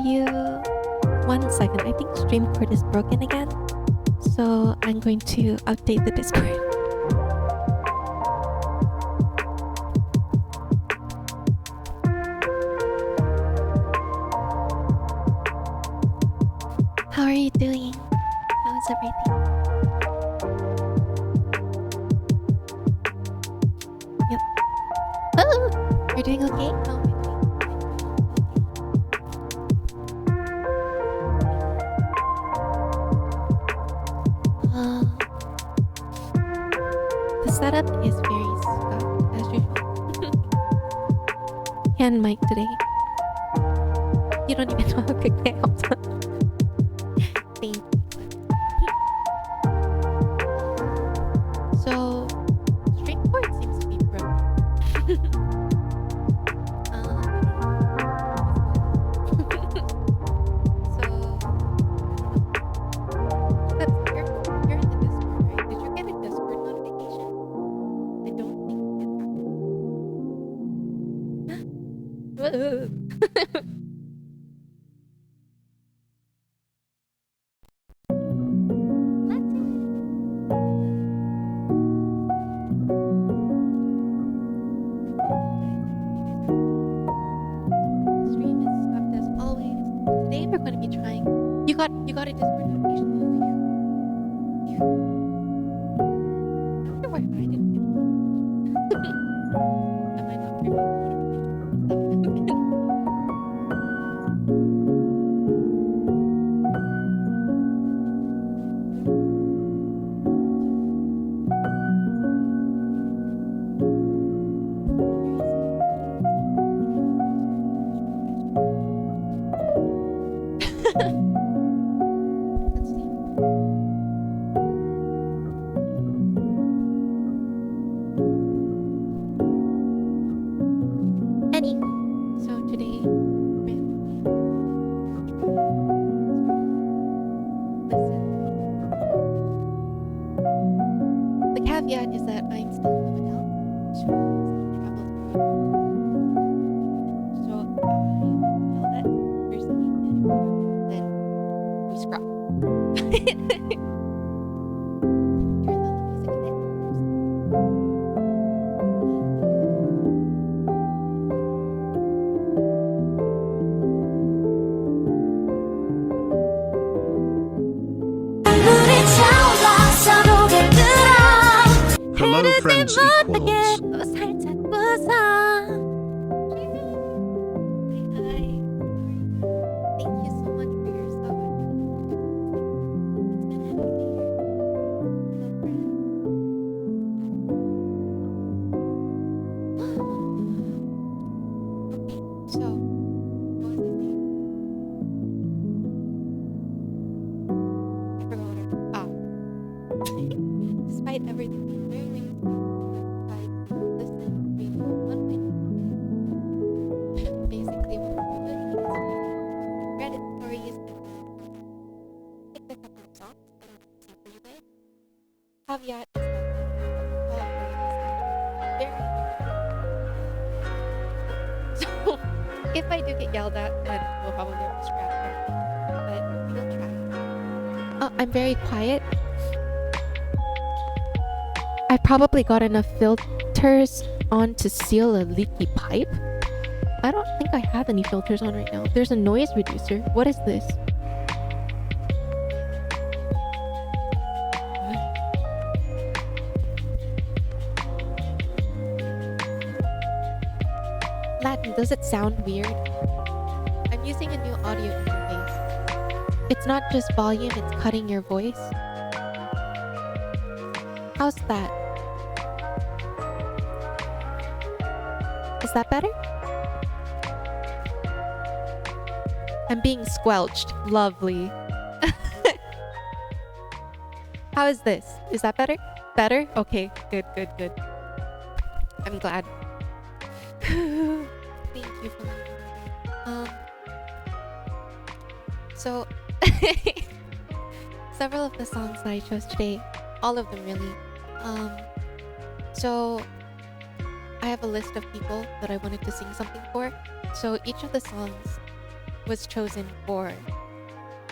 you 1 second. I think Streamcord is broken again. So I'm going to update the Discord. How are you doing? How's everything? Yep. Oh, you're doing okay? Oh, the setup is very scuffed as usual. Hand mic today. You don't even know how quickly I helped out. Thank you. So, Streamcord seems to be broken. So, that's, you're in the Discord, right? Did you get a Discord notification? I don't think it happened. Stream is scuffed as always. Today we're going to be trying. You got a Discord notification over here. I wonder why I didn't get it. Am I not privy to notifications? Let's see. Anywho, so today, listen. The caveat is that I'm still in the hotel, so still travel through. So I yell that first thing, then we scrap. Turn on the music a bit. Hello, friends equals. 살짝 웃어. Hi. Thank you so much for your sub. It's been a happy year. Hello, friend. Okay, so what was his name? I forgot what despite everything being very late, despite Lysssen being unwitting, basically what we're doing is Reddit stories and picked a couple of songs that I'm going to for you guys. Caveat is that all of them is very, so if I do get yelled at, then we'll probably have to scrap everything, but we'll try. Oh, I'm very quiet. I probably got enough filters on to seal a leaky pipe. I don't think I have any filters on right now. There's a noise reducer. What is this? Latin, does it sound weird? I'm using a new audio interface. It's not just volume, it's cutting your voice. How's that? Is that better? I'm being squelched. Lovely. How is this? Is that better? Better? Okay, good. I'm glad. Thank you for that. So several of the songs that I chose today, all of them really. So I have a list of people that I wanted to sing something for. So each of the songs was chosen for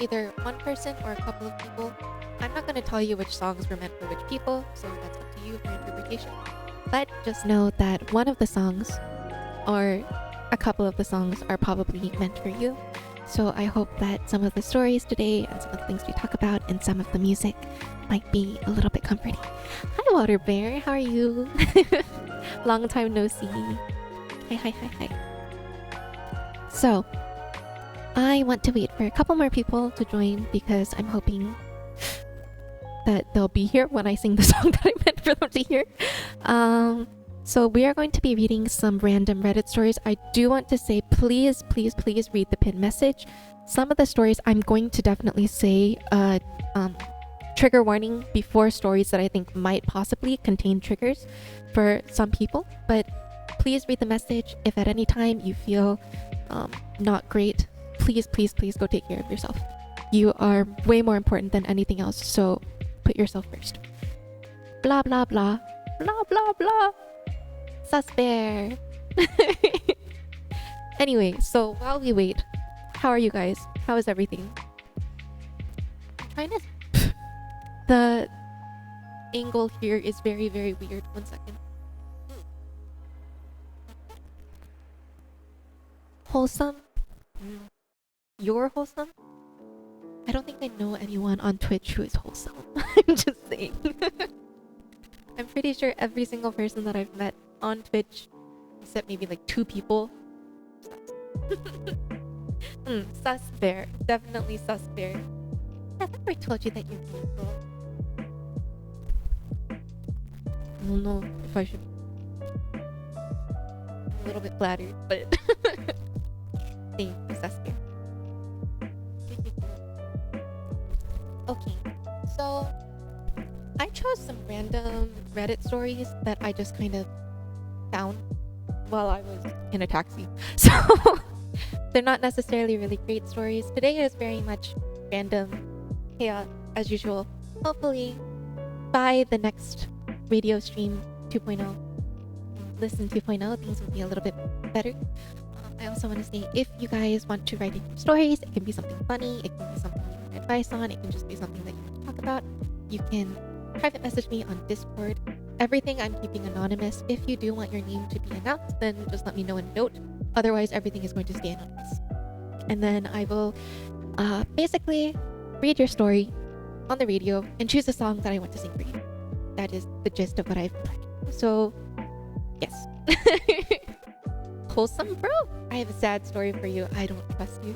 either one person or a couple of people. I'm not going to tell you which songs were meant for which people, so that's up to you for interpretation. But just know that one of the songs or a couple of the songs are probably meant for you. So I hope that some of the stories today and some of the things we talk about and some of the music might be a little bit comforting. Hi Water Bear, how are you? Long time no see. Hi. So I want to wait for a couple more people to join because I'm hoping that they'll be here when I sing the song that I meant for them to hear. So we are going to be reading some random Reddit stories. I do want to say, please read the pinned message. Some of the stories I'm going to definitely say trigger warning before stories that I think might possibly contain triggers for some people. But please read the message. If at any time you feel not great, please go take care of yourself. You are way more important than anything else, so put yourself first. Blah blah blah blah blah blah. Sus bear. Anyway, so while we wait, how are you guys? How is everything? I'm trying to the angle here is very weird. 1 second. Wholesome? You're wholesome? I don't think I know anyone on Twitch who is wholesome. I'm just saying. I'm pretty sure every single person that I've met on Twitch, except maybe like 2 people. Sus bear. Definitely sus bear. Have I ever told you that you're beautiful? I don't know if I should. I'm a little bit flattered, but thank you, sus bear. Okay, so I chose some random Reddit stories that I just kind of found while I was in a taxi. So they're not necessarily really great stories. Today is very much random chaos as usual. Hopefully by the next radio stream 2.0, Lysssen 2.0, things will be a little bit better. I also want to say, if you guys want to write in your stories, it can be something funny, it can be something you want advice on, it can just be something that you want to talk about. You can private message me on Discord. Everything I'm keeping anonymous. If you do want your name to be announced, then just let me know in a note. Otherwise, everything is going to stay anonymous. And then I will basically read your story on the radio and choose a song that I want to sing for you. That is the gist of what I've done. So, yes. Wholesome, bro? I have a sad story for you. I don't trust you.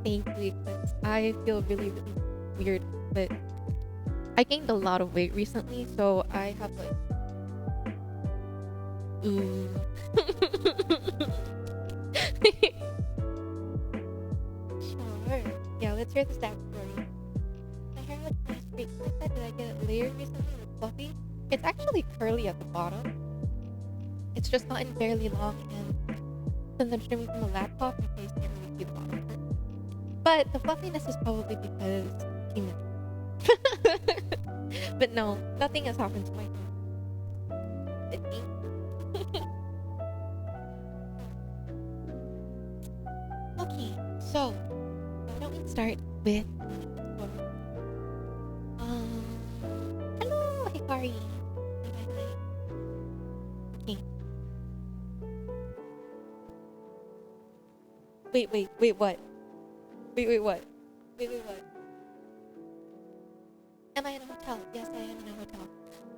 Thank you, Eclipse. I feel really weird, but I gained a lot of weight recently, so I have like... Ooh. Sure. Yeah, let's hear the sad story. My hair looks nice straight like that. Did I get it layered recently or fluffy? It's actually curly at the bottom. It's just gotten fairly long, and since I'm streaming from a laptop, my face can't really see the bottom part. But the fluffiness is probably because humidity. But no, nothing has happened to my hair. Okay, so why don't we start with hello, Hikari. Hi. Okay. Wait, what? Wait, what? Am I in a hotel? Yes, I am in a hotel.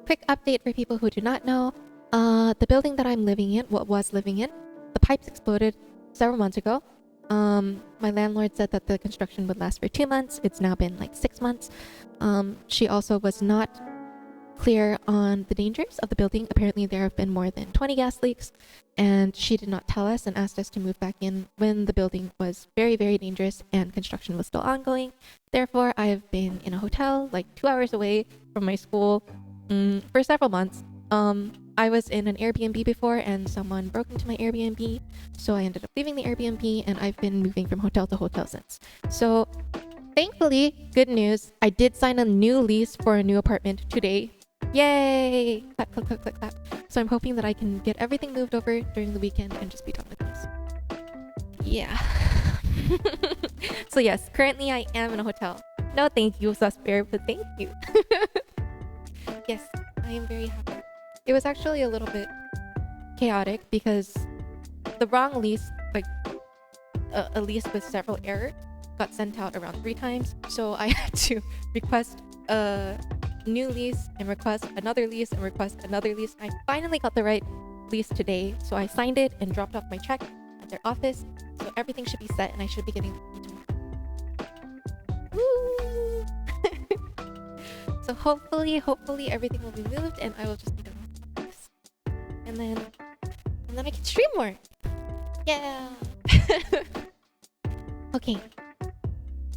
Quick update for people who do not know. The building that I'm living in, was living in, the pipes exploded several months ago. My landlord said that the construction would last for 2 months. It's now been like 6 months. She also was not clear on the dangers of the building. Apparently there have been more than 20 gas leaks, and she did not tell us and asked us to move back in when the building was very dangerous and construction was still ongoing. Therefore, I have been in a hotel like 2 hours away from my school for several months. I was in an Airbnb before and someone broke into my Airbnb, so I ended up leaving the Airbnb, and I've been moving from hotel to hotel since. So thankfully, good news, I did sign a new lease for a new apartment today. Yay! Clap. So I'm hoping that I can get everything moved over during the weekend and just be done with this. Yeah. So yes, currently I am in a hotel. No, thank you, Suspare, but thank you. Yes, I am very happy. It was actually a little bit chaotic because the wrong lease, like a lease with several errors, got sent out around 3 times. So I had to request a new lease and request another lease and request another lease. I finally got the right lease today, so I signed it and dropped off my check at their office. So everything should be set and I should be getting the key tomorrow. Woo! So hopefully everything will be moved and I will just be done with this. And then I can stream more. Yeah. Okay.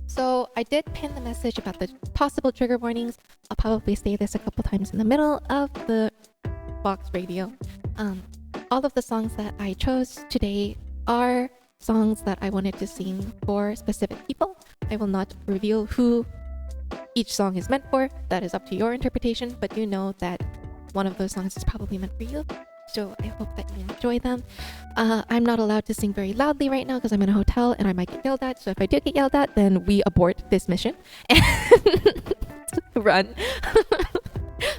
So I did pin the message about the possible trigger warnings. I'll probably say this a couple times in the middle of the box radio. All of the songs that I chose today are songs that I wanted to sing for specific people. I will not reveal who each song is meant for. That is up to your interpretation, but you know that one of those songs is probably meant for you. So I hope that you enjoy them. I'm not allowed to sing very loudly right now because I'm in a hotel and I might get yelled at. So if I do get yelled at, then we abort this mission and run.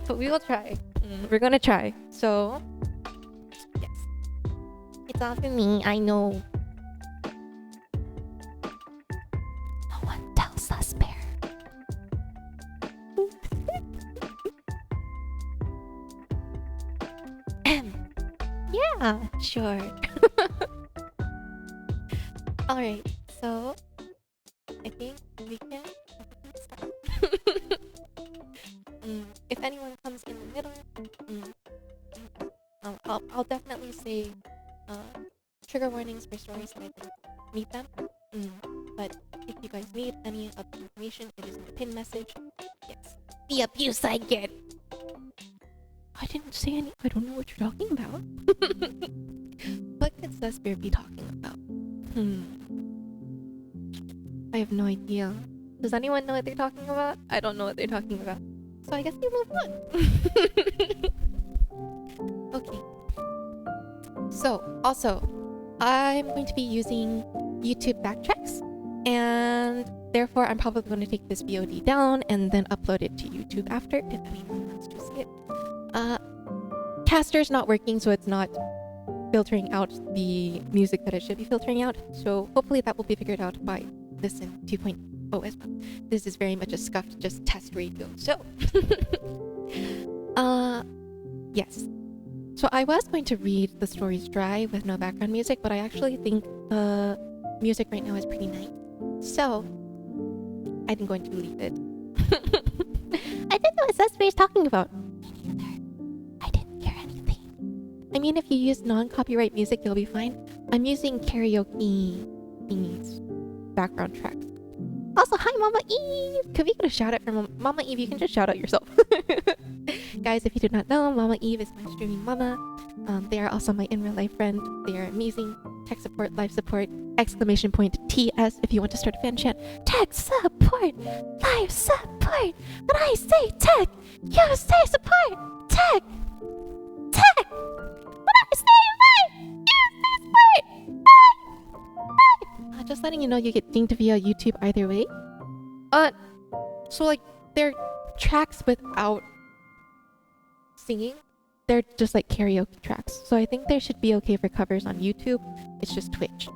But we will try. We're gonna try. So yes, it's all for me. I know. No one tells us, Bear. Yeah, sure. Alright, so I think we can start. If anyone comes in the middle, I'll definitely say trigger warnings for stories that I think meet them. But if you guys need any of the information, it is in the pin message. Yes. The abuse I get. I didn't say any. I don't know what you're talking about. What could Suspare be talking about? I have no idea. Does anyone know what they're talking about? I don't know what they're talking about. So I guess we move on. Okay. So, also, I'm going to be using YouTube backtracks. And therefore, I'm probably going to take this VOD down and then upload it to YouTube after, if anyone wants to see it. Caster's not working, so it's not filtering out the music that it should be filtering out. So hopefully that will be figured out by Lysssen 2.0 as well. This is very much a Scuffed, just test radio. So, yes. So I was going to read the stories dry with no background music, but I actually think the music right now is pretty nice. So I'm going to leave it. I didn't know what Suspare is talking about. I mean, if you use non-copyright music, you'll be fine. I'm using karaoke thingies, background tracks. Also, hi, Mama Eve! Could we get a shout out from Mama Eve? You can just shout out yourself. Guys, if you do not know, Mama Eve is my streaming mama. They are also my in real life friend. They are amazing. Tech support, live support, exclamation point TS if you want to start a fan chant. Tech support, live support. When I say tech, you say support. Tech, tech. Just letting you know, you get dinged via YouTube either way. So like they're tracks without singing. They're just like karaoke tracks. So I think they should be okay for covers on YouTube. It's just Twitch.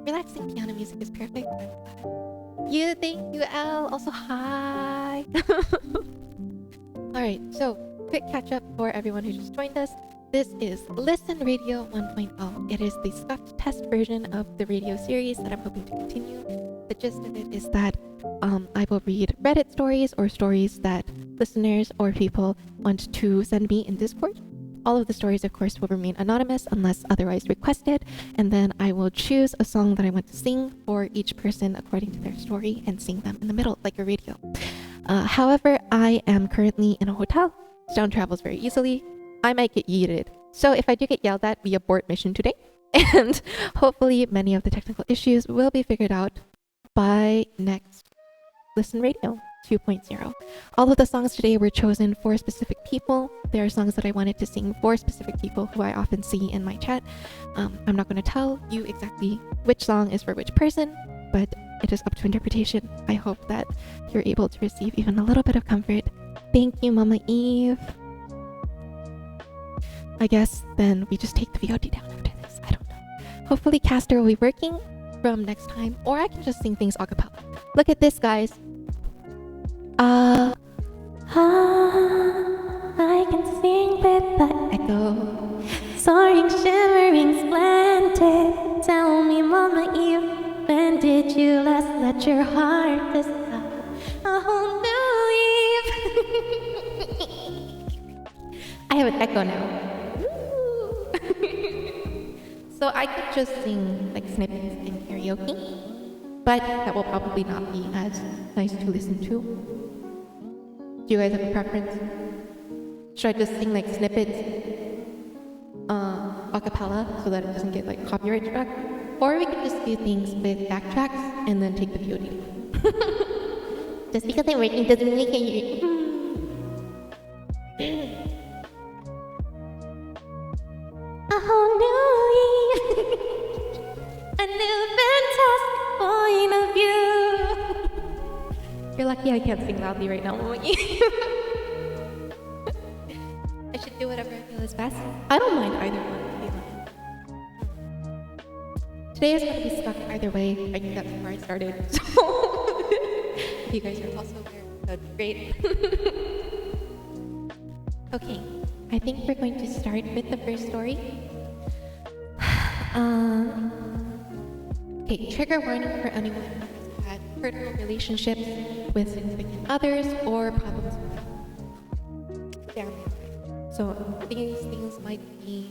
Relaxing piano music is perfect. You, thank you, Al. Also, hi. Alright, so quick catch up for everyone who just joined us. This is Lysssen Radio 1.0. It is the Scuffed test version of the radio series that I'm hoping to continue. The gist of it is that I will read Reddit stories or stories that listeners or people want to send me in Discord. All of the stories, of course, will remain anonymous unless otherwise requested, and then I will choose a song that I want to sing for each person according to their story and sing them in the middle like a radio. However, I am currently in a hotel. Sound travels very easily. I might get yeeted. So if I do get yelled at, we abort mission today. And hopefully many of the technical issues will be figured out by next Lysssen Radio. 2.0. All of the songs today were chosen for specific people. There are songs that I wanted to sing for specific people who I often see in my chat. I'm not going to tell you exactly which song is for which person, but it is up to interpretation. I hope that you're able to receive even a little bit of comfort. Thank you, Mama Eve. I guess then we just take the VOD down after this. I don't know. Hopefully Caster will be working from next time, or I can just sing things a cappella. Look at this, guys. I can sing with the echo, soaring, shimmering, splendid. Tell me, Mama Eve, when did you last let your heart decide? A whole new Eve. I have an echo now. So I could just sing like snippets in karaoke, but that will probably not be as nice to listen to. Do you guys have a preference? Should I just sing like snippets a cappella so that it doesn't get like copyright struck? Or we could just do things with backtracks and then take the VOD. Just because I'm working doesn't mean I can't. A whole new Eve, a new fantastic point of view. You're lucky I can't sing loudly right now, Mama Eve. I should do whatever I feel is best. I don't mind either one. Today is going to be Scuffed either way. I knew that before I started. So if you guys are also aware, that would be great. Okay, I think we're going to start with the first story. Okay, trigger warning for anyone who has had hurtful relationships with significant others or problems with family. So these things might be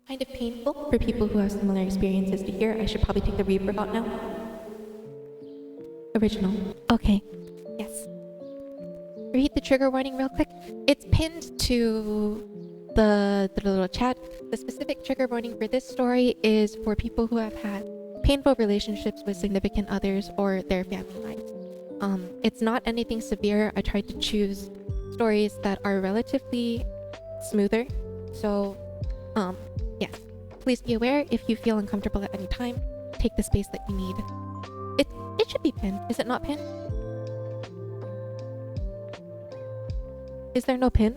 kind of painful for people who have similar experiences to hear. I should probably take the reverb out now. Original. Okay. Yes. Read the trigger warning real quick. It's pinned to the little chat. The specific trigger warning for this story is for people who have had painful relationships with significant others or their family lives. It's not anything severe. I tried to choose stories that are relatively smoother. So, yes. Please be aware if you feel uncomfortable at any time. Take the space that you need. It should be pinned. Is it not pinned? Is there no pin?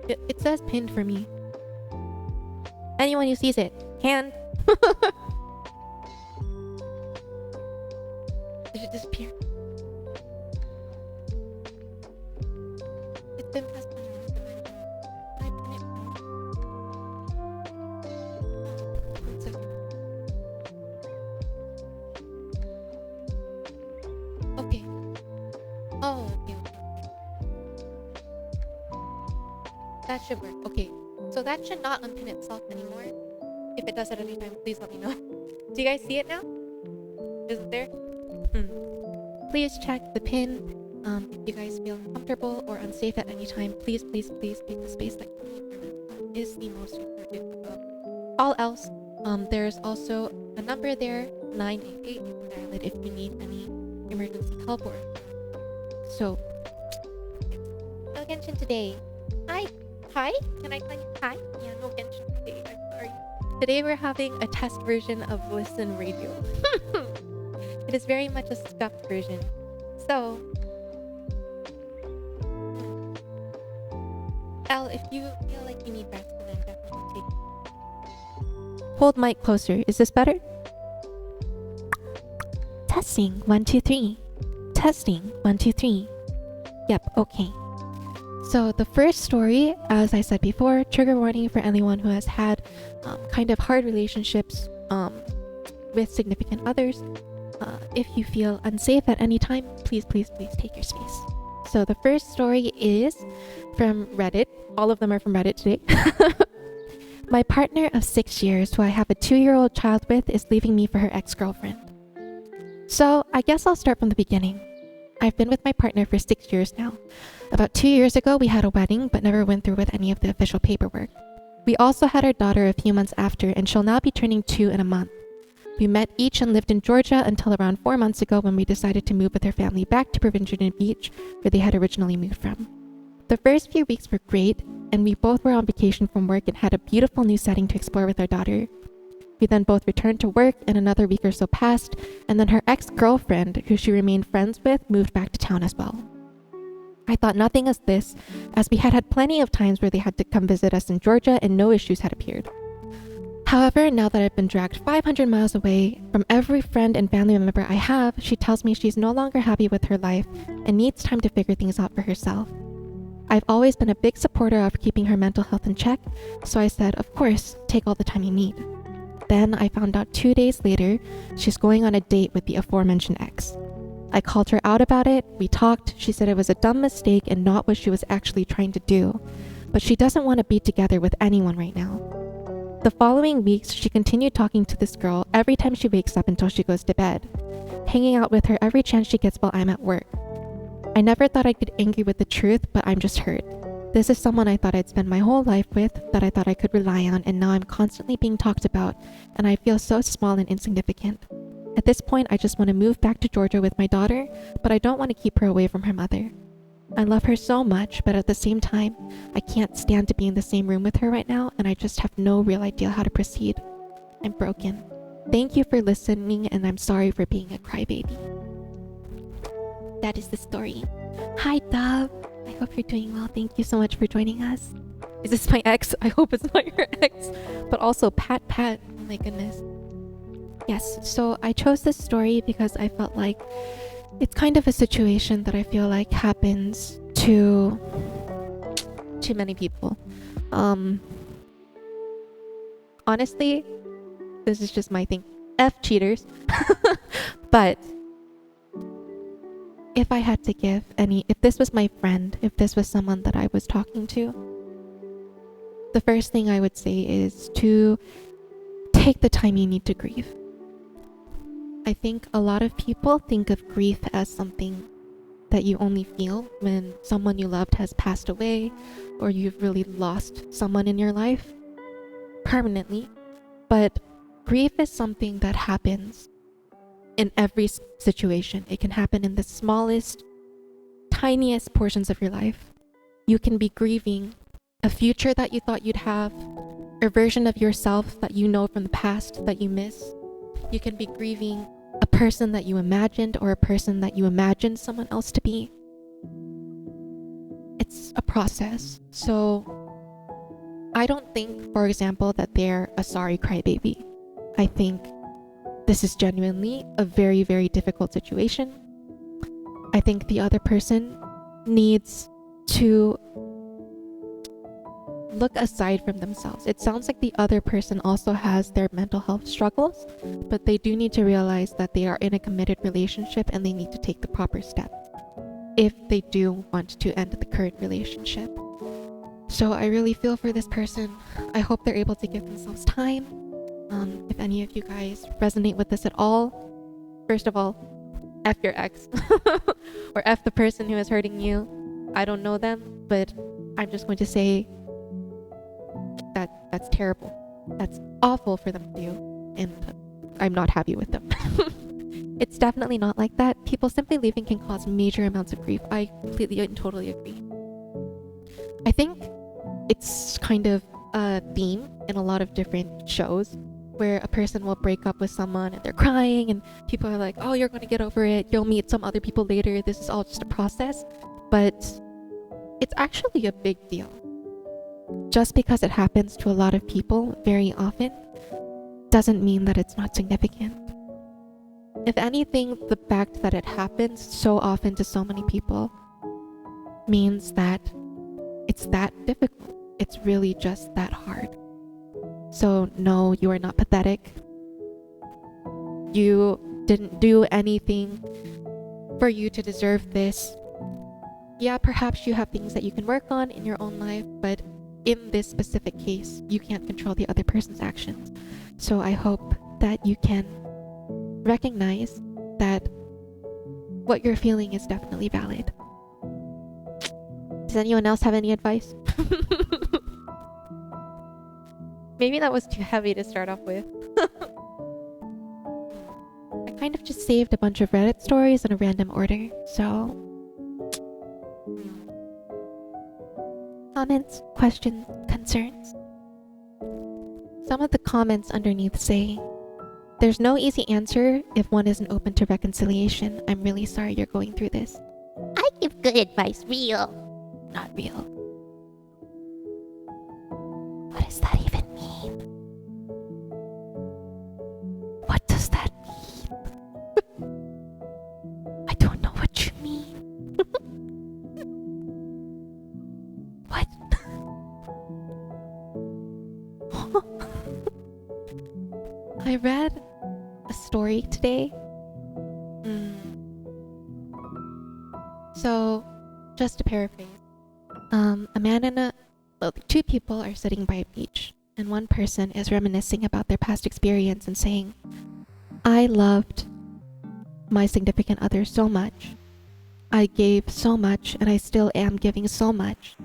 It says pinned for me. Anyone who sees it, hand. Did it disappear? It's been past 1 hour. Can I pin it now? One second. Okay. Oh, okay. That should work. Okay. So that should not unpin itself anymore. If it does at any time, please let me know. Do you guys see it now? Is it there? Please check the pin. If you guys feel uncomfortable or unsafe at any time, please take the space that you need. Is the most important above all else. There's also a number there, 988. You can dial it if you need any emergency help or. So, no attention today. Hi? Can I call you hi? Yeah, no attention today. I'm sorry. Today we're having a test version of Lysssen Radio. It is very much a Scuffed version. So, Elle, if you feel like you need rest, then definitely take it. Hold mic closer. Is this better? Testing 1 2 3. Testing 1 2 3. Yep, okay. So the first story, as I said before, trigger warning for anyone who has had kind of hard relationships with significant others. If you feel unsafe at any time, please take your space. So the first story is from Reddit. All of them are from Reddit today. My partner of 6 years, who I have a 2-year-old child with, is leaving me for her ex-girlfriend. So I guess I'll start from the beginning. I've been with my partner for 6 years now. About 2 years ago, we had a wedding, but never went through with any of the official paperwork. We also had our daughter a few months after, and she'll now be turning 2 in a month. We met each and lived in Georgia until around 4 months ago when we decided to move with her family back to Provincial Beach, where they had originally moved from. The first few weeks were great, and we both were on vacation from work and had a beautiful new setting to explore with our daughter. We then both returned to work, and another week or so passed, and then her ex-girlfriend, who she remained friends with, moved back to town as well. I thought nothing of this, as we had had plenty of times where they had to come visit us in Georgia and no issues had appeared. However, now that I've been dragged 500 miles away from every friend and family member I have, she tells me she's no longer happy with her life and needs time to figure things out for herself. I've always been a big supporter of keeping her mental health in check, so I said, of course, take all the time you need. Then I found out 2 days later, she's going on a date with the aforementioned ex. I called her out about it, we talked, she said it was a dumb mistake and not what she was actually trying to do, but she doesn't want to be together with anyone right now. The following weeks, she continued talking to this girl every time she wakes up until she goes to bed, hanging out with her every chance she gets while I'm at work. I never thought I'd get angry with the truth, but I'm just hurt. This is someone I thought I'd spend my whole life with, that I thought I could rely on, and now I'm constantly being talked about, and I feel so small and insignificant. At this point, I just want to move back to Georgia with my daughter, but I don't want to keep her away from her mother. I love her so much, but at the same time, I can't stand to be in the same room with her right now, and I just have no real idea how to proceed. I'm broken. Thank you for listening, and I'm sorry for being a crybaby. That is the story. Hi, Dove. I hope you're doing well. Thank you so much for joining us. Is this my ex? I hope it's not your ex. But also, Pat. Oh my goodness. Yes, so I chose this story because I felt like it's kind of a situation that I feel like happens to many people. Honestly, this is just my thing. F cheaters. But if I had to give if this was my friend, if this was someone that I was talking to, the first thing I would say is to take the time you need to grieve. I think a lot of people think of grief as something that you only feel when someone you loved has passed away or you've really lost someone in your life permanently. But grief is something that happens in every situation. It can happen in the smallest, tiniest portions of your life. You can be grieving a future that you thought you'd have, a version of yourself that you know from the past that you miss. You can be grieving a person that you imagined or a person that you imagined someone else to be. It's a process. So I don't think, for example, that they're a sorry crybaby. I think this is genuinely a very, very difficult situation. I think the other person needs to look aside from themselves. It sounds like the other person also has their mental health struggles, but they do need to realize that they are in a committed relationship and they need to take the proper steps if they do want to end the current relationship. So I really feel for this person. I hope they're able to give themselves time. If any of you guys resonate with this at all, first of all, F your ex or F the person who is hurting you. I don't know them, but I'm just going to say that that's terrible. That's awful for them to do, and I'm not happy with them. It's definitely not like that. People simply leaving can cause major amounts of grief. I completely and totally agree. I think it's kind of a theme in a lot of different shows where a person will break up with someone and they're crying and people are like, oh, you're going to get over it. You'll meet some other people later. This is all just a process. But it's actually a big deal. Just because it happens to a lot of people very often doesn't mean that it's not significant. If anything, the fact that it happens so often to so many people means that it's that difficult. It's really just that hard. So no, you are not pathetic. You didn't do anything for you to deserve this. Yeah, perhaps you have things that you can work on in your own life, but in this specific case, you can't control the other person's actions. So I hope that you can recognize that what you're feeling is definitely valid. Does anyone else have any advice? Maybe that was too heavy to start off with. I've just saved a bunch of Reddit stories in a random order. So, comments, questions, concerns. Some of the comments underneath say, "There's no easy answer if one isn't open to reconciliation. I'm really sorry you're going through this." I give good advice, real. Not real. What does that even mean? What does that mean? I don't know what you mean. What? I read a story today. So, just to paraphrase, a man and two people are sitting by a beach, and one person is reminiscing about their past experience and saying, "I loved my significant other so much. I gave so much, and I still am giving so much.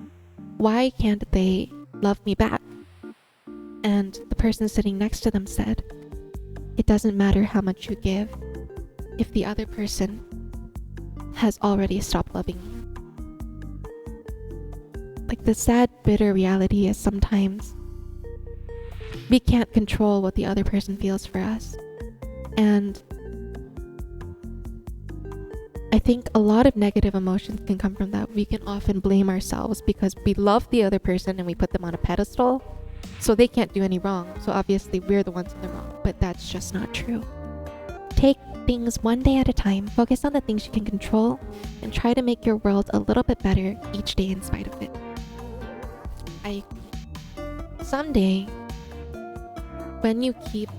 Why can't they love me back?" And the person sitting next to them said, "It doesn't matter how much you give if the other person has already stopped loving you." Like, the sad, bitter reality is sometimes we can't control what the other person feels for us. And I think a lot of negative emotions can come from that. We can often blame ourselves because we love the other person and we put them on a pedestal, so they can't do any wrong. So obviously we're the ones in the wrong, but that's just not true. Take things one day at a time, focus on the things you can control, and try to make your world a little bit better each day in spite of it. I agree. Someday, when you keep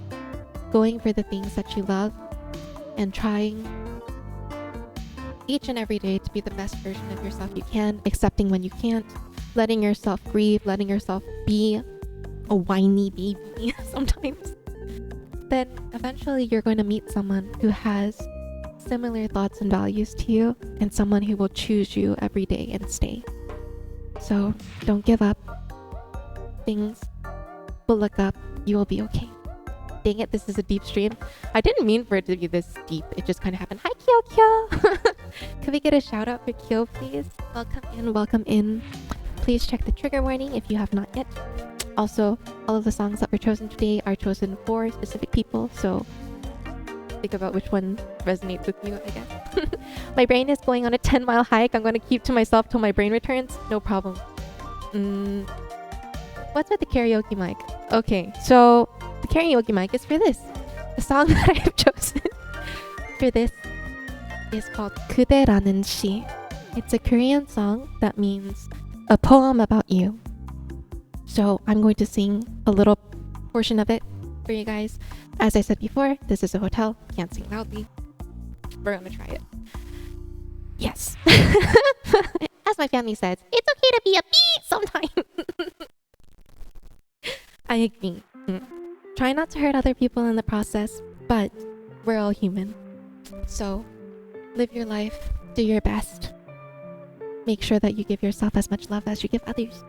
going for the things that you love and trying each and every day to be the best version of yourself you can, accepting when you can't, letting yourself grieve, letting yourself be a whiny baby sometimes, then eventually you're going to meet someone who has similar thoughts and values to you, and someone who will choose you every day and stay. So don't give up. Things will look up. You will be okay. Dang it, this is a deep stream. I didn't mean for it to be this deep. It just kind of happened. Hi, Kyo Kyo. Could we get a shout out for Kyo, please? Welcome in, welcome in. Please check the trigger warning if you have not yet. Also, all of the songs that were chosen today are chosen for specific people, so think about which one resonates with you, I guess. My brain is going on a 10-mile hike. I'm going to keep to myself till my brain returns. No problem. What's with the karaoke mic? Okay, so the karaoke mic is for this. The song that I have chosen for this is called 그대라는 시. It's a Korean song that means a poem about you. So I'm going to sing a little portion of it for you guys. As I said before, this is a hotel. Can't sing loudly. We're gonna try it. Yes. As my family says, it's okay to be a bee sometimes. I agree. Try not to hurt other people in the process, but we're all human. So live your life, do your best. Make sure that you give yourself as much love as you give others.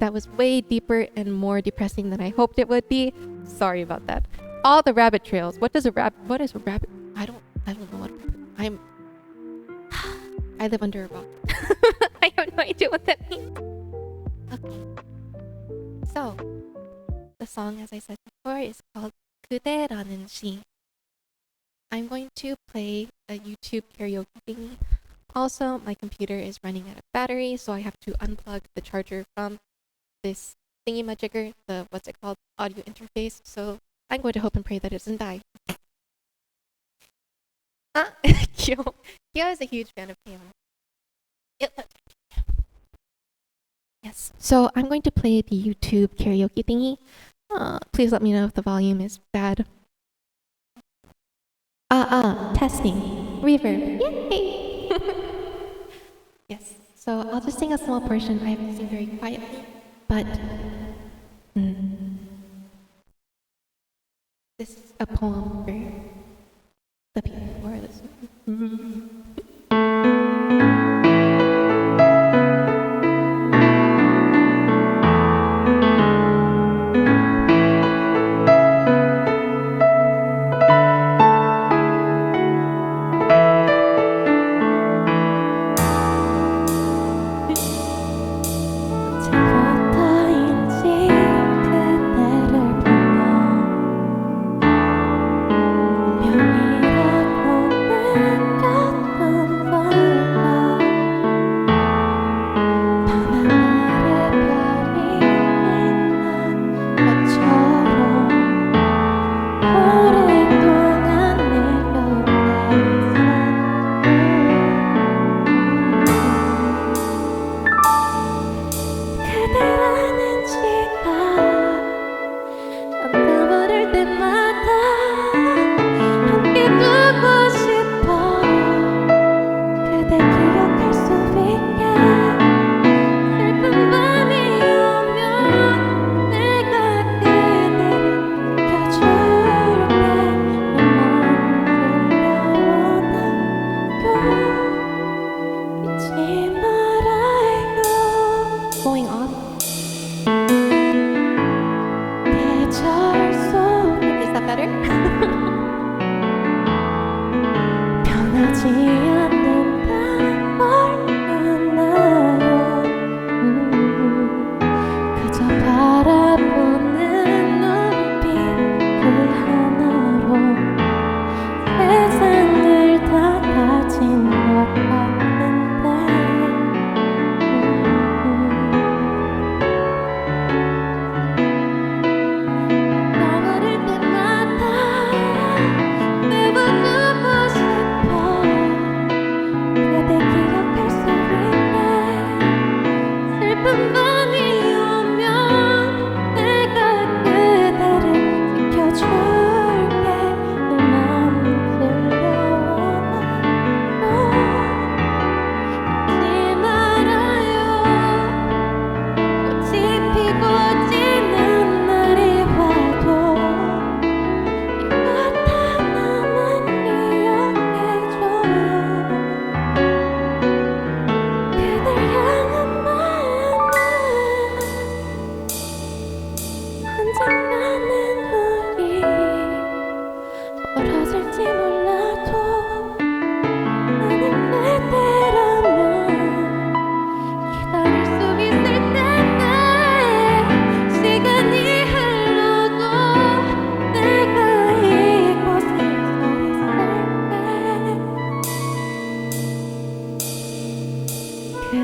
That was way deeper and more depressing than I hoped it would be. Sorry about that. All the rabbit trails. What is a rabbit? I don't know what I live under a rock. I have no idea what that means. Okay. So, the song, as I said before, is called 그대라는 시. I'm going to play a YouTube karaoke thingy. Also, my computer is running out of battery, so I have to unplug the charger from this thingy-majigger, the, what's it called, audio interface. So I'm going to hope and pray that it doesn't die. Kyo is a huge fan of piano. Yes, so I'm going to play the YouTube karaoke thingy. Please let me know if the volume is bad. Testing. Reverb. Yay! Yes, so I'll just sing a small portion. I have to sing very quietly, but this is a poem for the people who are listening.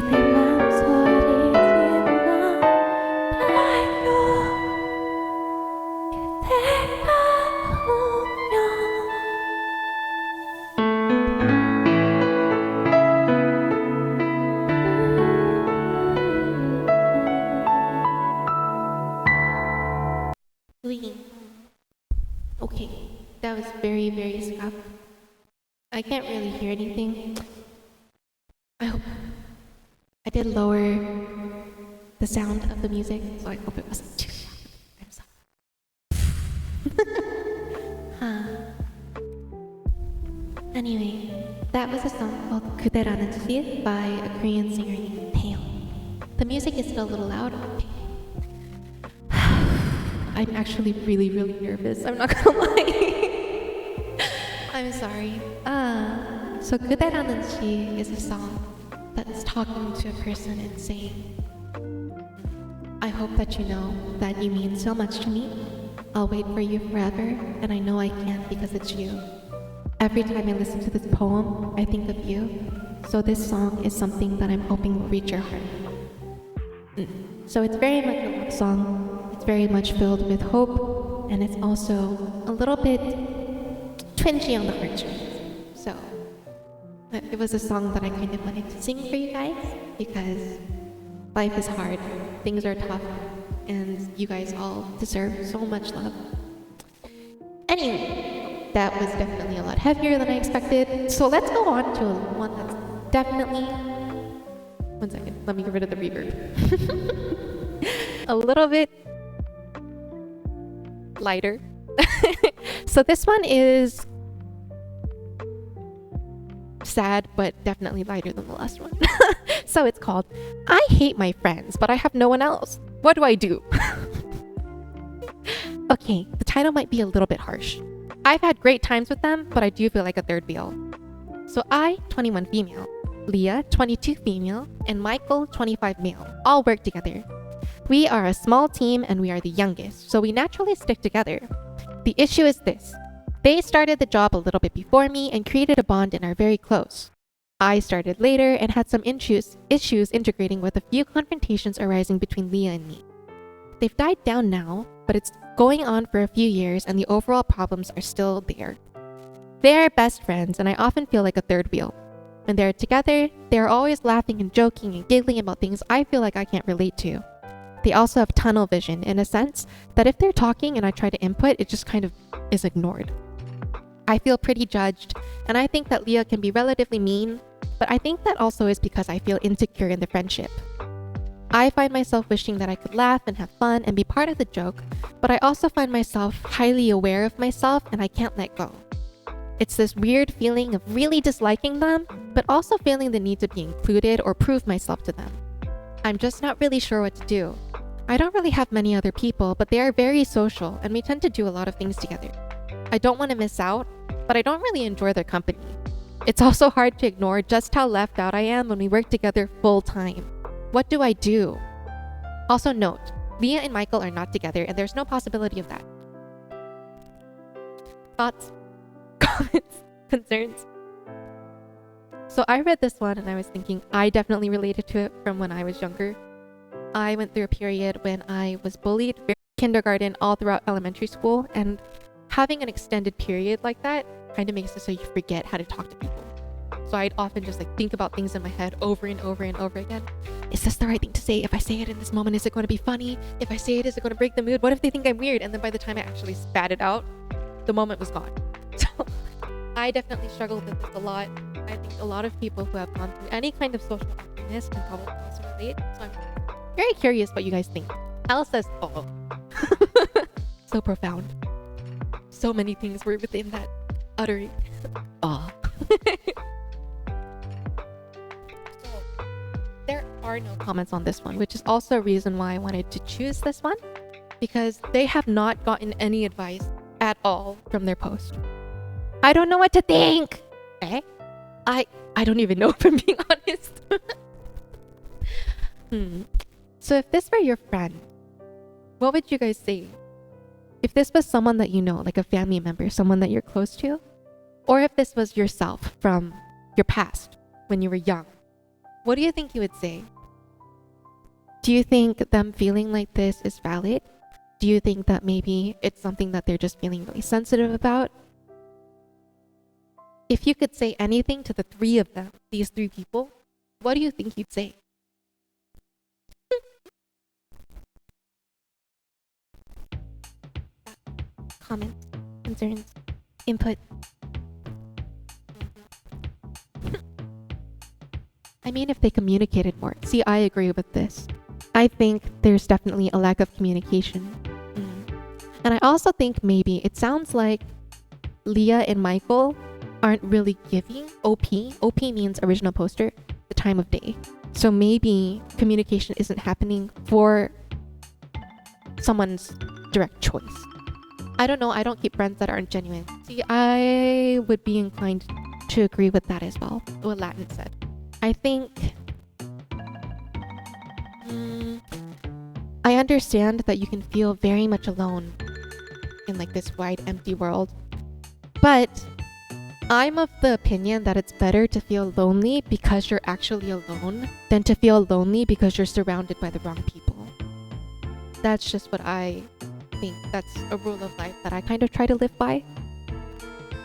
내 맘 소리지만 달라요 그대가 오면 Okay, that was very, very scuffed. I can't really hear anything. I hope I did lower the sound of the music, so I hope it wasn't too loud. I'm sorry. Anyway, that was a song called 그대라는 시 by a Korean singer named Taeyong. The music is still a little loud. I'm actually really, really nervous. I'm not gonna lie. I'm sorry. So 그대라는 시 is a song that's talking to a person and saying, I hope that you know that you mean so much to me. I'll wait for you forever, and I know I can't because it's you. Every time I listen to this poem, I think of you. So this song is something that I'm hoping will reach your heart. So it's very much a love song. It's very much filled with hope, and it's also a little bit twingy on the heartstrings. So it was a song that I kind of wanted to sing for you guys because life is hard, things are tough, and you guys all deserve so much love. Anyway, that was definitely a lot heavier than I expected. So let's go on to one that's definitely... One second, let me get rid of the reverb. A little bit lighter. So this one is sad, but definitely lighter than the last one. So it's called I Hate My Friends, But I Have No One Else. What do I do? Okay, the title might be a little bit harsh. I've had great times with them, but I do feel like a third wheel. So I, 21 female, Leah, 22 female, and Michael, 25 male, all work together. We are a small team and we are the youngest, so we naturally stick together. The issue is this. They started the job a little bit before me and created a bond and are very close. I started later and had some issues integrating with a few confrontations arising between Leah and me. They've died down now, but it's going on for a few years and the overall problems are still there. They are best friends and I often feel like a third wheel. When they're together, they are always laughing and joking and giggling about things I feel like I can't relate to. They also have tunnel vision in a sense that if they're talking and I try to input, it just kind of is ignored. I feel pretty judged, and I think that Leah can be relatively mean, but I think that also is because I feel insecure in the friendship. I find myself wishing that I could laugh and have fun and be part of the joke, but I also find myself highly aware of myself and I can't let go. It's this weird feeling of really disliking them, but also feeling the need to be included or prove myself to them. I'm just not really sure what to do. I don't really have many other people, but they are very social and we tend to do a lot of things together. I don't want to miss out, but I don't really enjoy their company. It's also hard to ignore just how left out I am when we work together full time. What do I do? Also note, Leah and Michael are not together and there's no possibility of that. Thoughts? Comments? Concerns? So I read this one and I was thinking I definitely related to it from when I was younger. I went through a period when I was bullied from kindergarten all throughout elementary school, and having an extended period like that kind of makes it so you forget how to talk to people. So I'd often just think about things in my head over and over and over again. Is this the right thing to say? If I say it in this moment, is it going to be funny? If I say it, is it going to break the mood? What if they think I'm weird? And then by the time I actually spat it out, the moment was gone. So I definitely struggled with this a lot. I think a lot of people who have gone through any kind of social awkwardness can probably also relate. So I'm very curious what you guys think. Al says, oh. So profound. So many things were within that uttering. Oh. There are no comments on this one, which is also a reason why I wanted to choose this one, because they have not gotten any advice at all from their post. I don't know what to think. Eh? I don't even know, if I'm being honest. So if this were your friend, what would you guys say? If this was someone that you know, like a family member, someone that you're close to, or if this was yourself from your past when you were young, what do you think you would say? Do you think them feeling like this is valid? Do you think that maybe it's something that they're just feeling really sensitive about? If you could say anything to the three of them, these three people, what do you think you'd say? Comments, concerns, input. I mean, if they communicated more. See, I agree with this. I think there's definitely a lack of communication. And I also think maybe it sounds like Leah and Michael aren't really giving OP. OP means original poster, the time of day. So maybe communication isn't happening for someone's direct choice. I don't know. I don't keep friends that aren't genuine. See, I would be inclined to agree with that as well, what Latin said. I think I understand that you can feel very much alone in like this wide empty world, but I'm of the opinion that it's better to feel lonely because you're actually alone than to feel lonely because you're surrounded by the wrong people. That's just what I think. That's a rule of life that I kind of try to live by.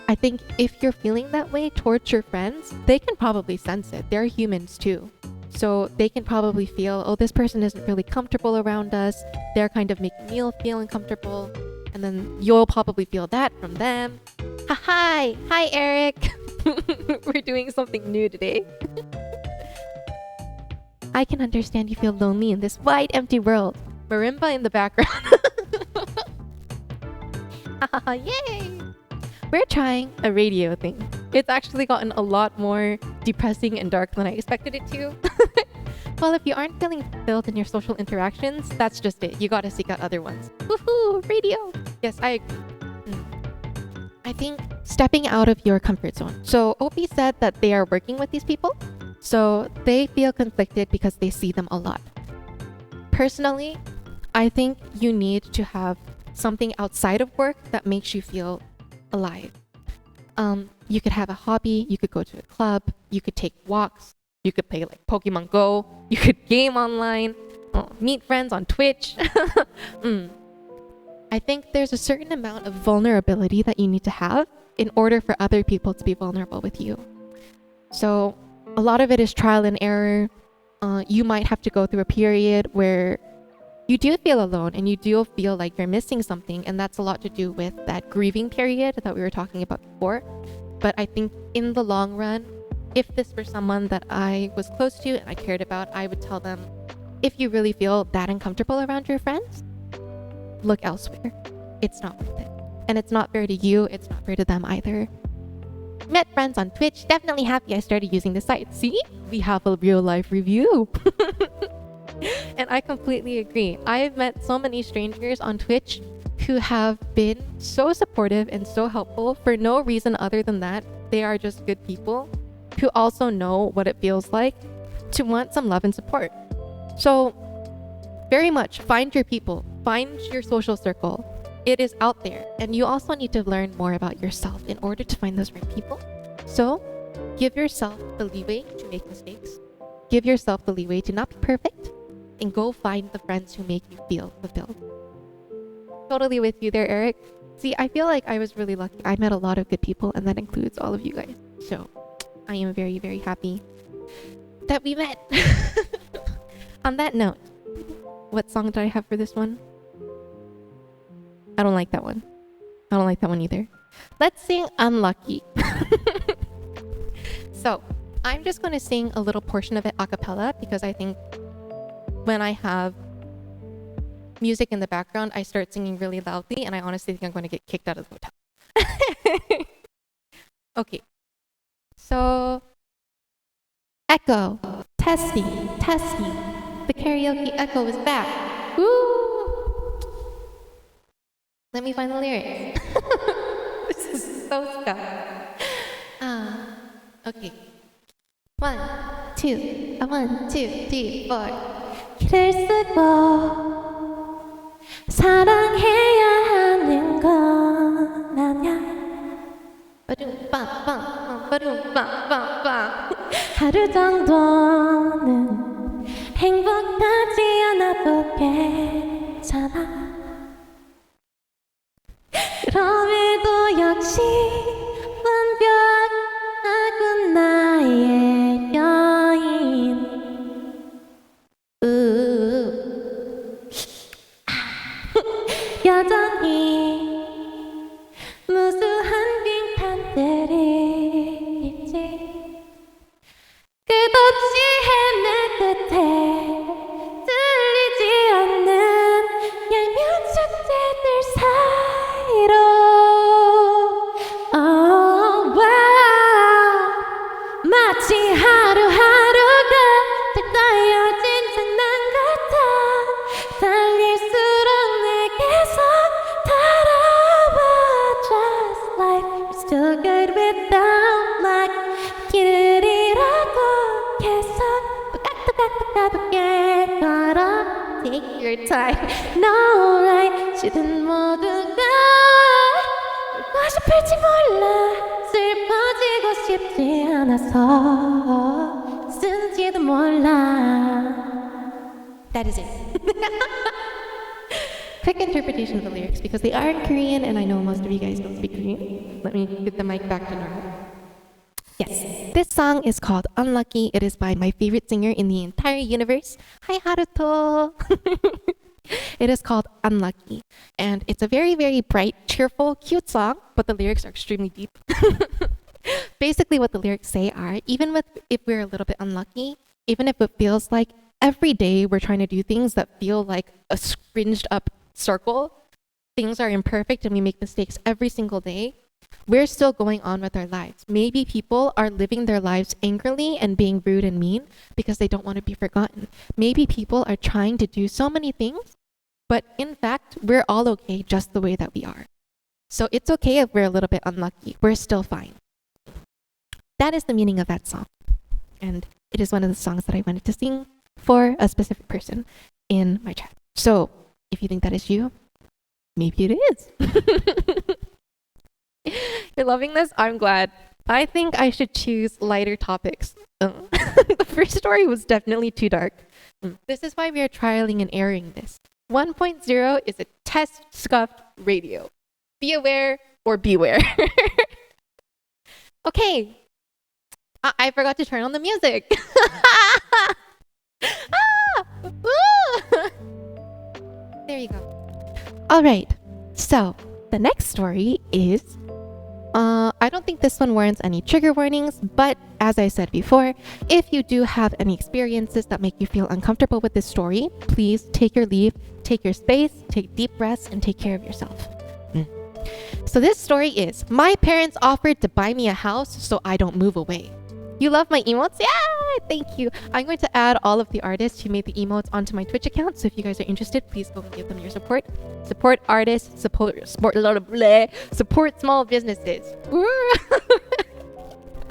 I think if you're feeling that way towards your friends, they can probably sense it. They're humans too. So they can probably feel, oh, this person isn't really comfortable around us. They're kind of making me feel uncomfortable. And then you'll probably feel that from them. Hi, Eric. We're doing something new today. I can understand you feel lonely in this wide, empty world. Marimba in the background. Yay! We're trying a radio thing. It's actually gotten a lot more depressing and dark than I expected it to. Well, if you aren't feeling fulfilled in your social interactions, that's just it. You gotta seek out other ones. Woohoo! Radio! Yes, I agree. I think stepping out of your comfort zone. So Opie said that they are working with these people. So they feel conflicted because they see them a lot. Personally, I think you need to have something outside of work that makes you feel alive. You could have a hobby, you could go to a club, you could take walks, you could play like Pokemon Go, you could game online, meet friends on Twitch. I think there's a certain amount of vulnerability that you need to have in order for other people to be vulnerable with you. So a lot of it is trial and error. You might have to go through a period where you do feel alone and you do feel like you're missing something, and that's a lot to do with that grieving period that we were talking about before. But I think in the long run, if this were someone that I was close to and I cared about, I would tell them, if you really feel that uncomfortable around your friends, look elsewhere. It's not worth it. And it's not fair to you, it's not fair to them either. Met friends on Twitch, definitely happy I started using the site. See? We have a real life review. And I completely agree. I've met so many strangers on Twitch who have been so supportive and so helpful for no reason other than that they are just good people who also know what it feels like to want some love and support. So very much find your people, find your social circle. It is out there, and you also need to learn more about yourself in order to find those right people. So give yourself the leeway to make mistakes. Give yourself the leeway to not be perfect, and go find the friends who make you feel fulfilled. Totally with you there, Eric. See, I feel like I was really lucky. I met a lot of good people, and that includes all of you guys. So I am very, very happy that we met. On that note, what song did I have for this one? I don't like that one. I don't like that one either. Let's sing Unlucky. So I'm just going to sing a little portion of it a cappella because I think when I have music in the background, I start singing really loudly, and I honestly think I'm going to get kicked out of the hotel. Okay. So, echo, testing. The karaoke echo is back. Woo! Let me find the lyrics. This is so scuffed. Okay. 1, 2, 1, 2, 3, 4. 길을 쓰고 사랑해야 하는 건 아냐. Ba-doom, bum, bum, bum, ba-doom, bum, bum, bum. 하루 정도는 행복하지 않아도 괜찮아. 그럼에도 역시 완벽하군 나의 여인. 여전히 무수한 빈칸들이 있지. 끝없이 헤맬 끝에 들리지 않는 얄미운 축제들 사이로 마치 하루하루가 다 쌓여진 장난 같아. 달릴수록 내게서 달아와. Just like we're still good without luck. 길을 잃어도 계속 똑같게 걸어. Take your time, no right. 시든 모두가 울고 싶을지 몰라. 슬퍼지고 싶지 않아서 쓴지도 몰라. That is it. Quick interpretation of the lyrics because they are in Korean and I know most of you guys don't speak Korean. Let me get the mic back to normal. Yes, this song is called Unlucky. It is by my favorite singer in the entire universe. Hi Haruto! It is called Unlucky. And it's a very, very bright, cheerful, cute song, but the lyrics are extremely deep. Basically what the lyrics say are, even if we're a little bit unlucky, even if it feels like every day we're trying to do things that feel like a scringed up circle, things are imperfect and we make mistakes every single day, we're still going on with our lives. Maybe people are living their lives angrily and being rude and mean because they don't want to be forgotten. Maybe people are trying to do so many things, but in fact, we're all okay just the way that we are. So it's okay if we're a little bit unlucky. We're still fine. That is the meaning of that song. And it is one of the songs that I wanted to sing for a specific person in my chat. So if you think that is you, maybe it is. You're loving this? I'm glad. I think I should choose lighter topics. The first story was definitely too dark. This is why we are trialing and airing this. 1.0 is a test scuffed radio. Be aware or beware. Okay. I forgot to turn on the music. There you go. All right. So the next story is I don't think this one warrants any trigger warnings, but as I said before, if you do have any experiences that make you feel uncomfortable with this story, please take your leave, take your space, take deep breaths, and take care of yourself. So this story is, my parents offered to buy me a house so I don't move away. You love my emotes? Yeah, thank you. I'm going to add all of the artists who made the emotes onto my Twitch account. So if you guys are interested, please go and give them your support. Support artists, support small businesses.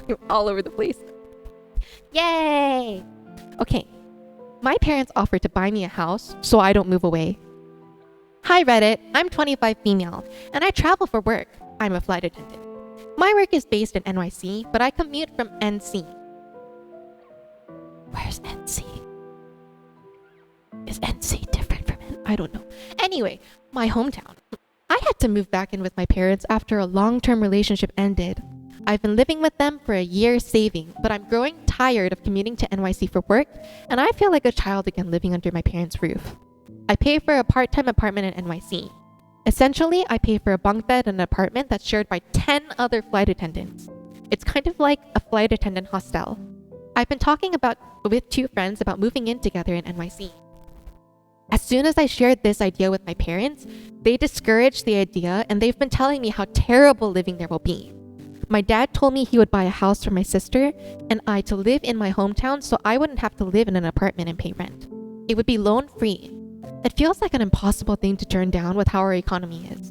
I'm all over the place. Yay! Okay. My parents offered to buy me a house so I don't move away. Hi Reddit, I'm 25 female and I travel for work. I'm a flight attendant. My work is based in NYC, but I commute from NC. Where's NC? Is NC different from N? I don't know. Anyway, my hometown. I had to move back in with my parents after a long-term relationship ended. I've been living with them for a year saving, but I'm growing tired of commuting to NYC for work, and I feel like a child again living under my parents' roof. I pay for a part-time apartment in NYC. Essentially, I pay for a bunk bed in an apartment that's shared by 10 other flight attendants. It's kind of like a flight attendant hostel. I've been talking with two friends about moving in together in NYC. As soon as I shared this idea with my parents, they discouraged the idea and they've been telling me how terrible living there will be. My dad told me he would buy a house for my sister and I to live in my hometown so I wouldn't have to live in an apartment and pay rent. It would be loan-free. It feels like an impossible thing to turn down with how our economy is.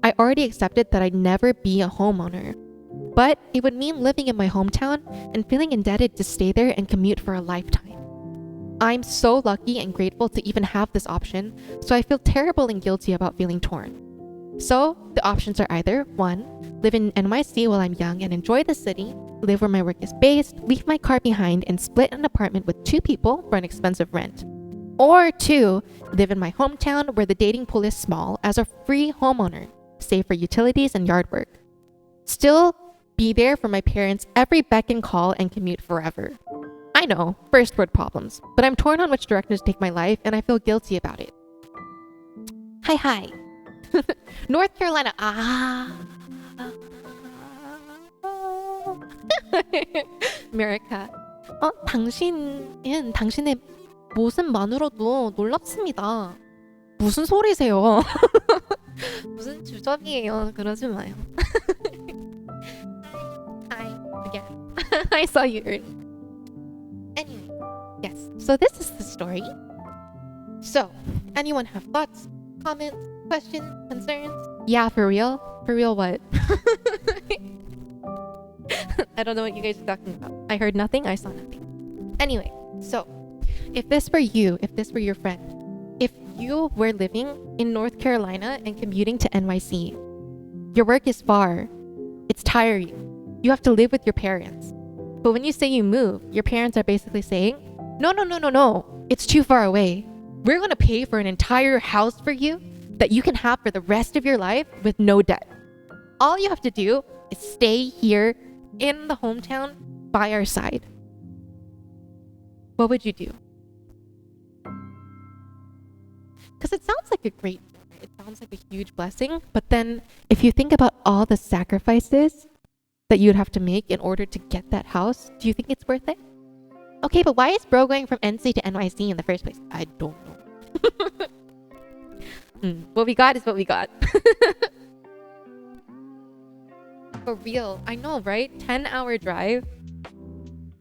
I already accepted that I'd never be a homeowner, but it would mean living in my hometown and feeling indebted to stay there and commute for a lifetime. I'm so lucky and grateful to even have this option, so I feel terrible and guilty about feeling torn. So, the options are either 1. Live in NYC while I'm young and enjoy the city, live where my work is based, leave my car behind, and split an apartment with 2 people for an expensive rent. Or 2, live in my hometown where the dating pool is small as a free homeowner, save for utilities and yard work. Still be there for my parents every beck and call and commute forever. I know, first world problems, but I'm torn on which direction to take my life and I feel guilty about it. Hi. North Carolina. America. 당신은 당신의 모습만으로도 놀랍습니다. 무슨 소리세요? 무슨 주접이에요? 그러지 마요. Hi again. I saw you earlier. Anyway, yes. So this is the story. So, anyone have thoughts, comments, questions, concerns? Yeah, for real? For real what? I don't know what you guys are talking about. I heard nothing, I saw nothing. Anyway, so if this were you, if this were your friend, if you were living in North Carolina and commuting to NYC, your work is far, it's tiring, you have to live with your parents. But when you say you move, your parents are basically saying, no, it's too far away. We're gonna pay for an entire house for you that you can have for the rest of your life with no debt. All you have to do is stay here in the hometown by our side. What would you do? Because it sounds like a great deal. It sounds like a huge blessing. But then if you think about all the sacrifices that you'd have to make in order to get that house, do you think it's worth it? Okay, but why is bro going from NC to NYC in the first place? I don't know. What we got is what we got. For real. I know, right? 10-hour drive.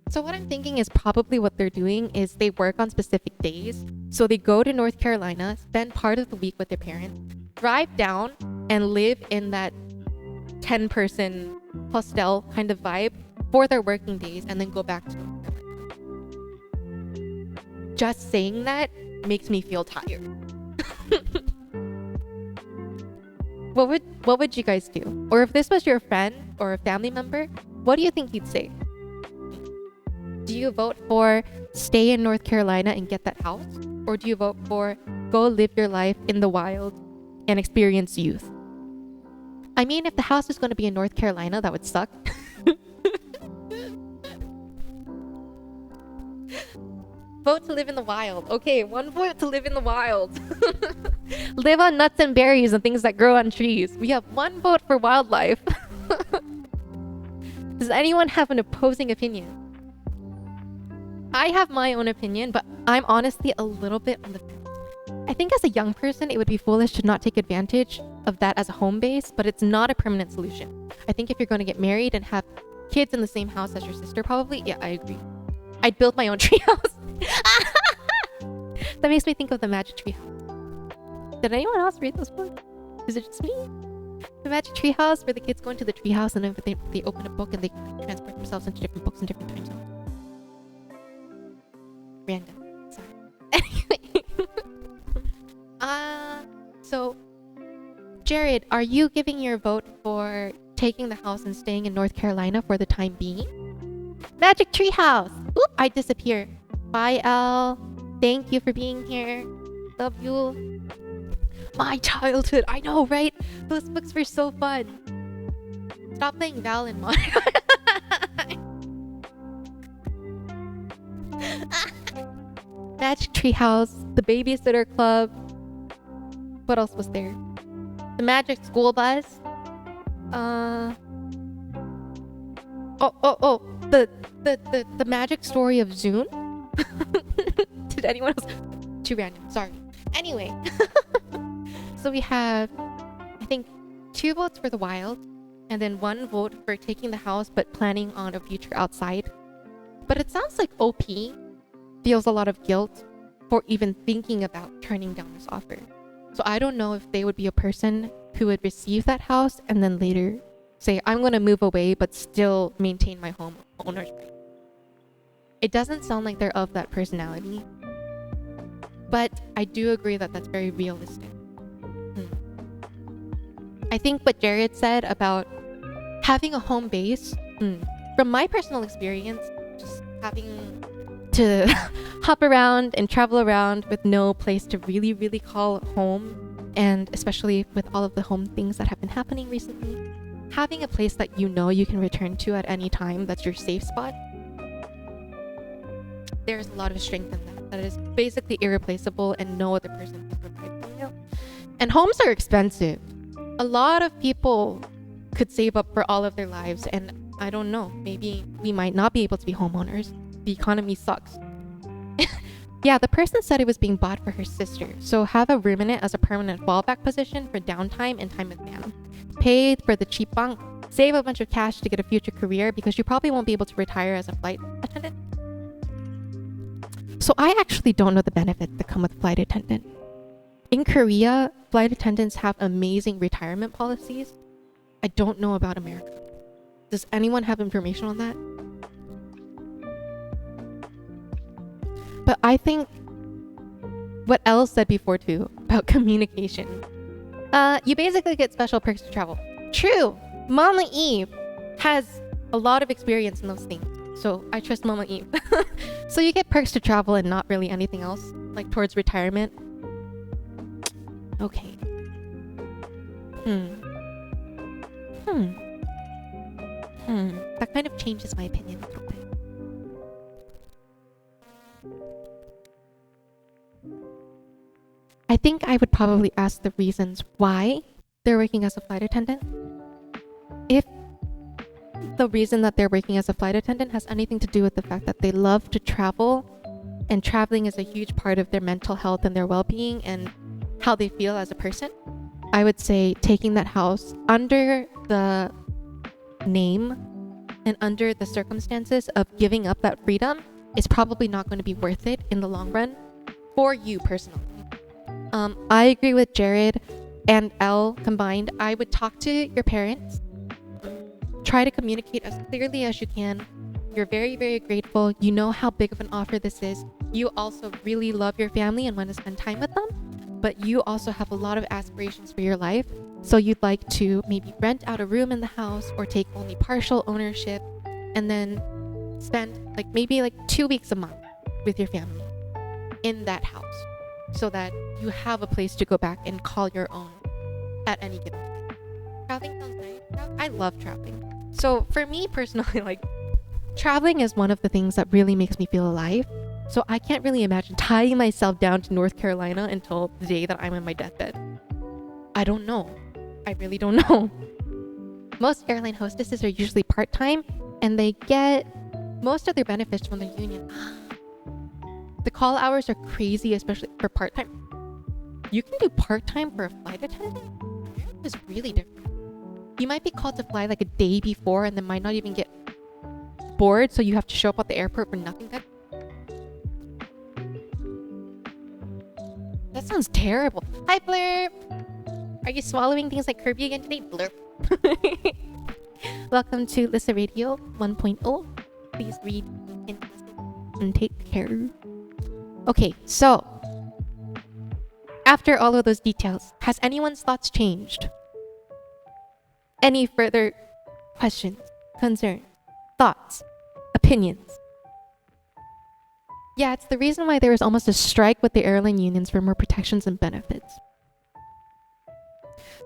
So what I'm thinking is probably what they're doing is they work on specific days. So they go to North Carolina, spend part of the week with their parents, drive down and live in that 10-person hostel kind of vibe for their working days and then go back to North Carolina. Just saying that makes me feel tired. What would you guys do? Or if this was your friend or a family member, what do you think you'd say? Do you vote for stay in North Carolina and get that house? Or do you vote for go live your life in the wild and experience youth? I mean, if the house is going to be in North Carolina, that would suck. Vote to live in the wild. Okay, 1 vote to live in the wild. Live on nuts and berries and things that grow on trees. We have 1 vote for wildlife. Does anyone have an opposing opinion? I have my own opinion, but I'm honestly a little bit on the fence. I think as a young person, it would be foolish to not take advantage of that as a home base, but it's not a permanent solution. I think if you're going to get married and have kids in the same house as your sister, probably, yeah, I agree. I'd build my own treehouse. That makes me think of the Magic Treehouse. Did anyone else read this book? Is it just me? The Magic Treehouse, where the kids go into the treehouse and then they open a book and they transport themselves into different books in different time zones. Random. Sorry. Anyway. So, Jared, are you giving your vote for taking the house and staying in North Carolina for the time being? Magic Treehouse! Oop, I disappear. Bye, Elle. Thank you for being here. Love you. My childhood. I know, right? Those books were so fun. Stop playing Val and Mario. Magic Treehouse, the Babysitter Club. What else was there? The Magic School Bus. The Magic Story of Zune. Did anyone else? Too random. Sorry. Anyway, so we have, I think, 2 votes for the wild, and then 1 vote for taking the house but planning on a future outside. But it sounds like OP feels a lot of guilt for even thinking about turning down this offer. So I don't know if they would be a person who would receive that house and then later say, I'm going to move away but still maintain my home owner's right. It doesn't sound like they're of that personality. But I do agree that that's very realistic. I think what Jared said about having a home base, from my personal experience, just having to hop around and travel around with no place to really, really call home, and especially with all of the home things that have been happening recently, having a place that you know you can return to at any time, that's your safe spot, there's a lot of strength in that. That is basically irreplaceable and no other person can provide for you. And homes are expensive. A lot of people could save up for all of their lives, and I don't know, maybe we might not be able to be homeowners. The economy sucks. Yeah, the person said it was being bought for her sister, so have a room in it as a permanent fallback position for downtime and time with fam. Pay for the cheap bunk, save a bunch of cash to get a future career because you probably won't be able to retire as a flight attendant. So I actually don't know the benefits that come with flight attendant. In Korea, flight attendants have amazing retirement policies. I don't know about America. Does anyone have information on that? But I think what Elle said before too about communication. You basically get special perks to travel. True. Mama Eve has a lot of experience in those things. So I trust Mama Eve. So you get perks to travel and not really anything else, like towards retirement. Okay. That kind of changes my opinion a little bit. I think I would probably ask the reasons why they're working as a flight attendant. If the reason that they're working as a flight attendant has anything to do with the fact that they love to travel, and traveling is a huge part of their mental health and their well-being and how they feel as a person, I would say taking that house under the name and under the circumstances of giving up that freedom is probably not going to be worth it in the long run for you personally. I agree with Jared and Elle combined. I would talk to your parents. Try to communicate as clearly as you can. You're very, very grateful. You know how big of an offer this is. You also really love your family and want to spend time with them. But you also have a lot of aspirations for your life. So you'd like to maybe rent out a room in the house or take only partial ownership and then spend maybe 2 weeks a month with your family in that house so that you have a place to go back and call your own at any given time. Traveling sounds nice. I love traveling. So for me personally, traveling is one of the things that really makes me feel alive. So I can't really imagine tying myself down to North Carolina until the day that I'm on my deathbed. I don't know. I really don't know. Most airline hostesses are usually part-time and they get most of their benefits from the union. The call hours are crazy, especially for part-time. You can do part-time for a flight attendant? It's really different. You might be called to fly a day before and then might not even get bored, so you have to show up at the airport for nothing. That sounds terrible. Hi, Blurp! Are you swallowing things like Kirby again today? Blurp. Welcome to Lysssen Radio 1.0. Please read and listen and take care. Okay, so after all of those details, has anyone's thoughts changed? Any further questions, concerns, thoughts, opinions? Yeah, it's the reason why there was almost a strike with the airline unions for more protections and benefits.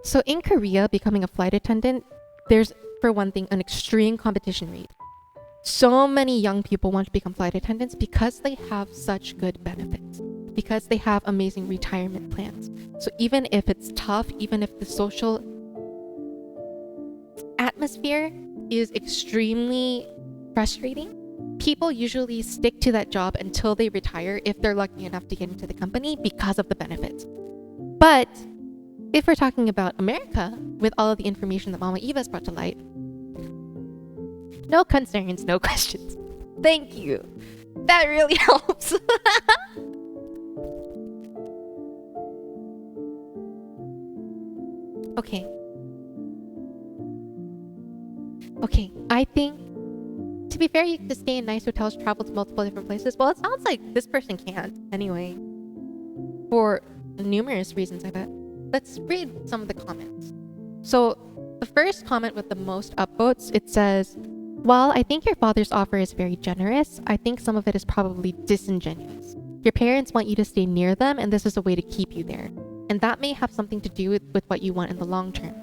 So in Korea, becoming a flight attendant, there's, for one thing, an extreme competition rate. So many young people want to become flight attendants because they have such good benefits, because they have amazing retirement plans. So even if it's tough, even if the social atmosphere is extremely frustrating, people usually stick to that job until they retire if they're lucky enough to get into the company because of the benefits. But if we're talking about America, with all of the information that Mama Eva's brought to light, no concerns, no questions. Thank you. That really helps. Okay. Okay, I think, to be fair, you can stay in nice hotels, travel to multiple different places. Well, it sounds like this person can't, anyway. For numerous reasons, I bet. Let's read some of the comments. So, the first comment with the most upvotes, it says, While I think your father's offer is very generous, I think some of it is probably disingenuous. Your parents want you to stay near them, and this is a way to keep you there. And that may have something to do with what you want in the long term.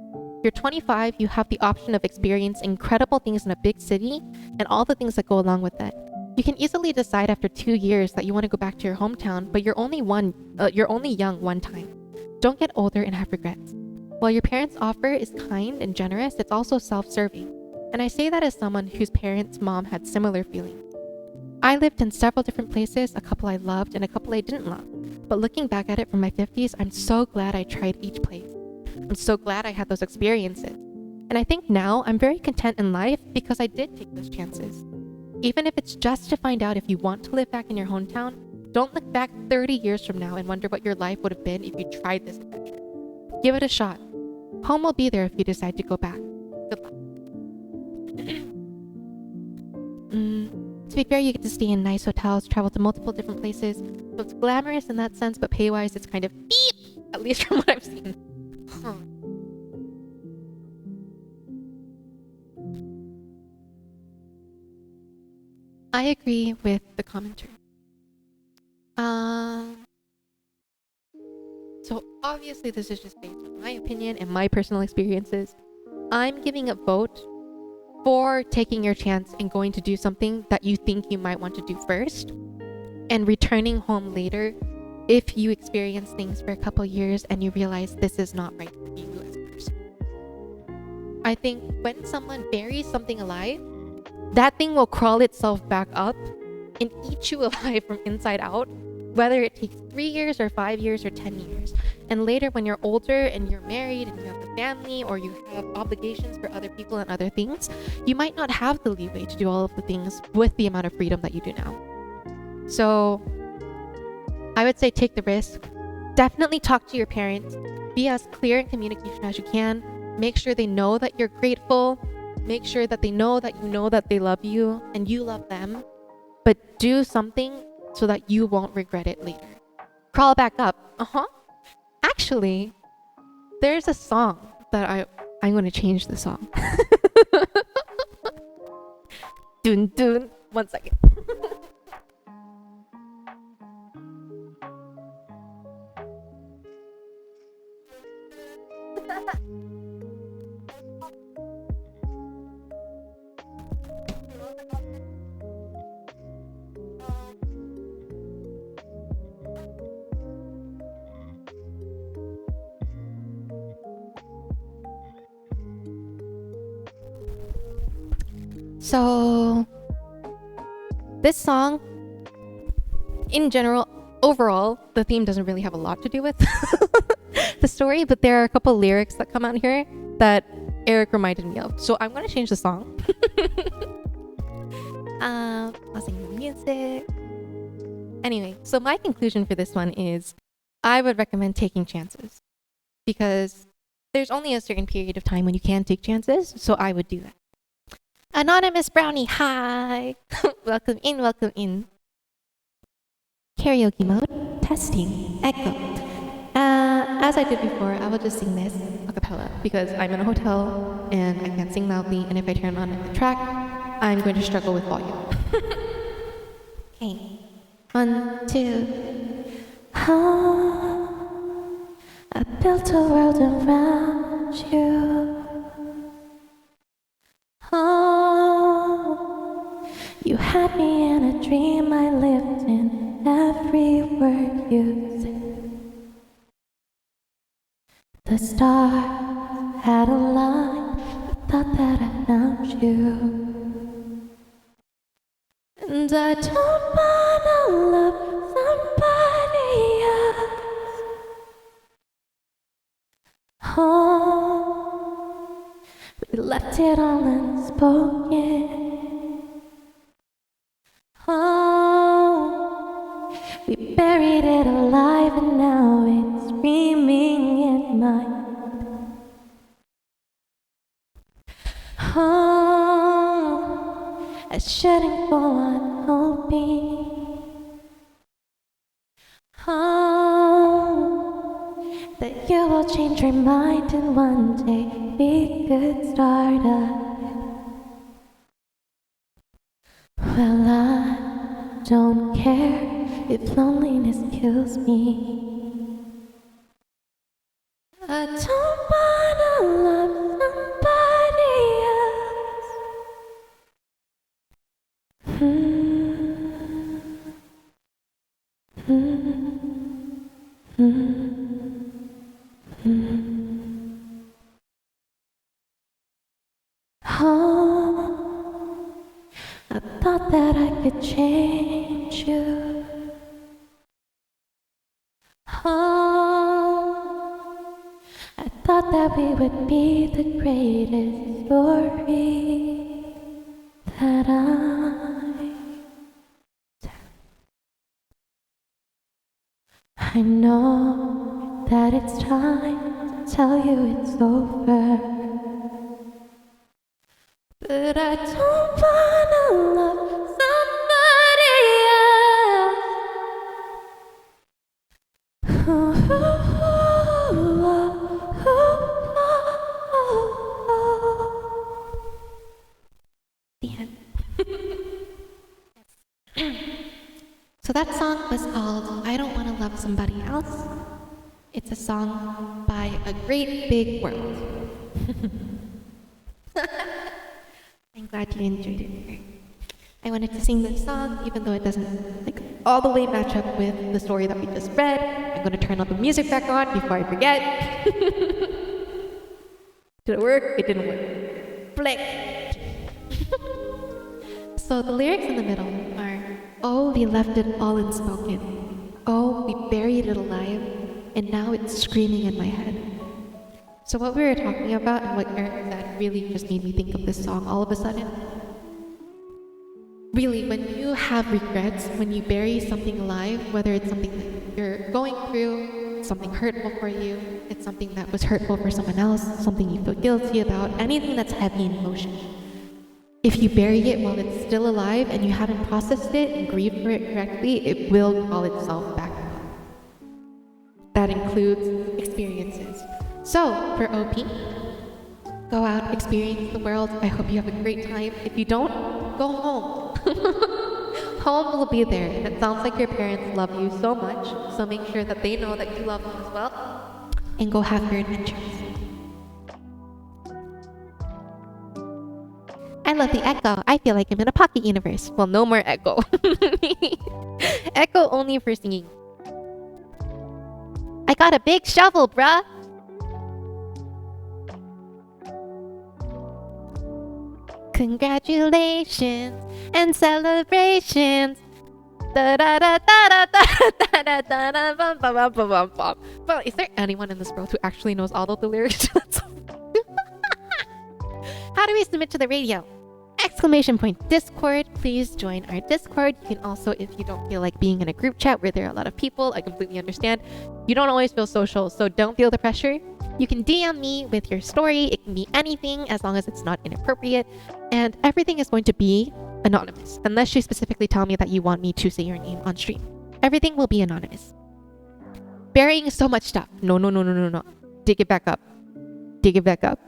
You're 25, you have the option of experiencing incredible things in a big city and all the things that go along with that. You can easily decide after 2 years that you want to go back to your hometown, but you're only young one time. Don't get older and have regrets. While your parents' offer is kind and generous, it's also self-serving. And I say that as someone whose parents' mom had similar feelings. I lived in several different places, a couple I loved and a couple I didn't love. But looking back at it from my 50s, I'm so glad I tried each place. I'm so glad I had those experiences. And I think now I'm very content in life because I did take those chances. Even if it's just to find out if you want to live back in your hometown, don't look back 30 years from now and wonder what your life would have been if you tried this adventure. Give it a shot. Home will be there if you decide to go back. Good luck. To be fair, you get to stay in nice hotels, travel to multiple different places. So it's glamorous in that sense, but pay-wise, it's kind of beep, at least from what I've seen. I agree with the commenter. So obviously this is just based on my opinion and my personal experiences. I'm giving a vote for taking your chance and going to do something that you think you might want to do first and returning home later if you experience things for a couple years and you realize this is not right for you as a person. I think when someone buries something alive, that thing will crawl itself back up and eat you alive from inside out, whether it takes 3 years or 5 years or 10 years. And later when you're older and you're married and you have a family or you have obligations for other people and other things, you might not have the leeway to do all of the things with the amount of freedom that you do now. So I would say take the risk. Definitely talk to your parents. Be as clear in communication as you can. Make sure they know that you're grateful. Make sure that they know that they love you and you love them. But do something so that you won't regret it later. Crawl back up. Actually, there's a song that I'm going to change the song. Dun dun. 1 second. So this song, in general, overall, the theme doesn't really have a lot to do with the story, but there are a couple lyrics that come out here that Eric reminded me of. So I'm going to change the song. I'll sing the music. Anyway, so my conclusion for this one is I would recommend taking chances because there's only a certain period of time when you can take chances, so I would do that. Anonymous Brownie, hi! Welcome in, welcome in. Karaoke mode, testing, echo. As I did before, I will just sing this a cappella because I'm in a hotel and I can't sing loudly, and if I turn on the track, I'm going to struggle with volume. Okay, 1, 2. Oh, I built a world around you. Oh, you had me in a dream I lived in every word you said. The star had a line, I thought that I found you. And I don't wanna love somebody else. Oh, we left it all unspoken. Oh, we buried it alive and now it's screaming in my head. Oh, I shouldn't go on hoping. Oh, that you will change your mind and one day we could start again. Well, I don't care if loneliness kills me. I don't wanna love somebody else. Oh, I thought that I could change you. Oh, I thought that we would be the greatest story that I know that it's time to tell you it's over, but I don't wanna love somebody else. The end. So that song was called I Don't Want to Love Somebody Else. It's a song by a great big world. I'm glad you enjoyed it. I wanted to sing this song even though it doesn't like all the way match up with the story that we just read. I'm going to turn all the music back on before I forget. Did it work? It didn't work. Flick. So the lyrics in the middle are, oh, we left it all unspoken. Oh, we buried it alive, and now it's screaming in my head. So what we were talking about and what Eric said really just made me think of this song all of a sudden. Really, when you have regrets, when you bury something alive, whether it's something that you're going through, something hurtful for you, it's something that was hurtful for someone else, something you feel guilty about, anything that's heavy in emotion. If you bury it while it's still alive and you haven't processed it and grieved for it correctly, it will call itself back up. That includes experiences. So, for OP, go out, experience the world. I hope you have a great time. If you don't, go home. Home will be there. And it sounds like your parents love you so much, so make sure that they know that you love them as well. And go have your adventures. I love the echo. I feel like I'm in a pocket universe. Well, no more echo. Echo only for singing. I got a big shovel, bruh. Congratulations and celebrations. Da da da da da da da da da da bum bum bum bum bum bum. Well, is there anyone in this world who actually knows all of the lyrics to that song? How do we submit to the radio? Exclamation point Discord. Please join our Discord. You can also, if you don't feel like being in a group chat where there are a lot of people, I completely understand. You don't always feel social, so don't feel the pressure. You can DM me with your story. It can be anything as long as it's not inappropriate. And everything is going to be anonymous, unless you specifically tell me that you want me to say your name on stream. Everything will be anonymous. Burying so much stuff. No. Dig it back up. Dig it back up.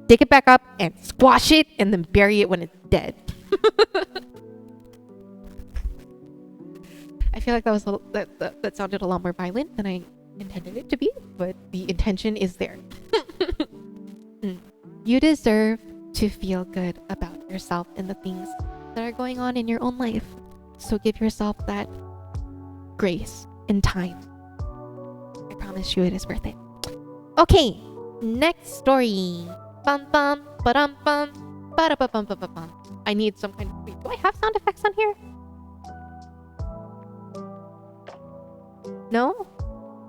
Dig it back up and squash it and then bury it when it's dead. I feel like that sounded a lot more violent than I intended it to be, but the intention is there. You deserve to feel good about yourself and the things that are going on in your own life. So give yourself that grace and time. I promise you it is worth it. Okay, next story. Bum bum ba-dum bum ba-da bum bum bum bum. I need some kind of... Wait, do I have sound effects on here? No?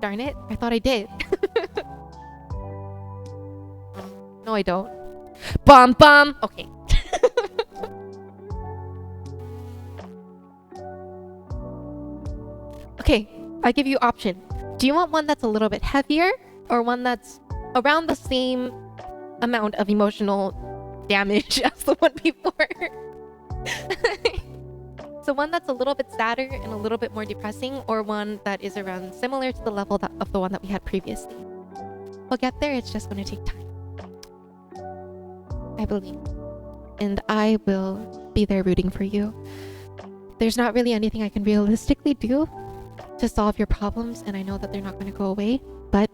Darn it, I thought I did. No, I don't. Bum bum! Okay. Okay, I give you option. Do you want one that's a little bit heavier or one that's around the same amount of emotional damage as the one before? So one that's a little bit sadder and a little bit more depressing, or one that is around similar to the level of the one that we had previously. We'll get there, it's just going to take time. I believe. And I will be there rooting for you. there's not really anything I can realistically do to solve your problems, and I know that they're not going to go away, but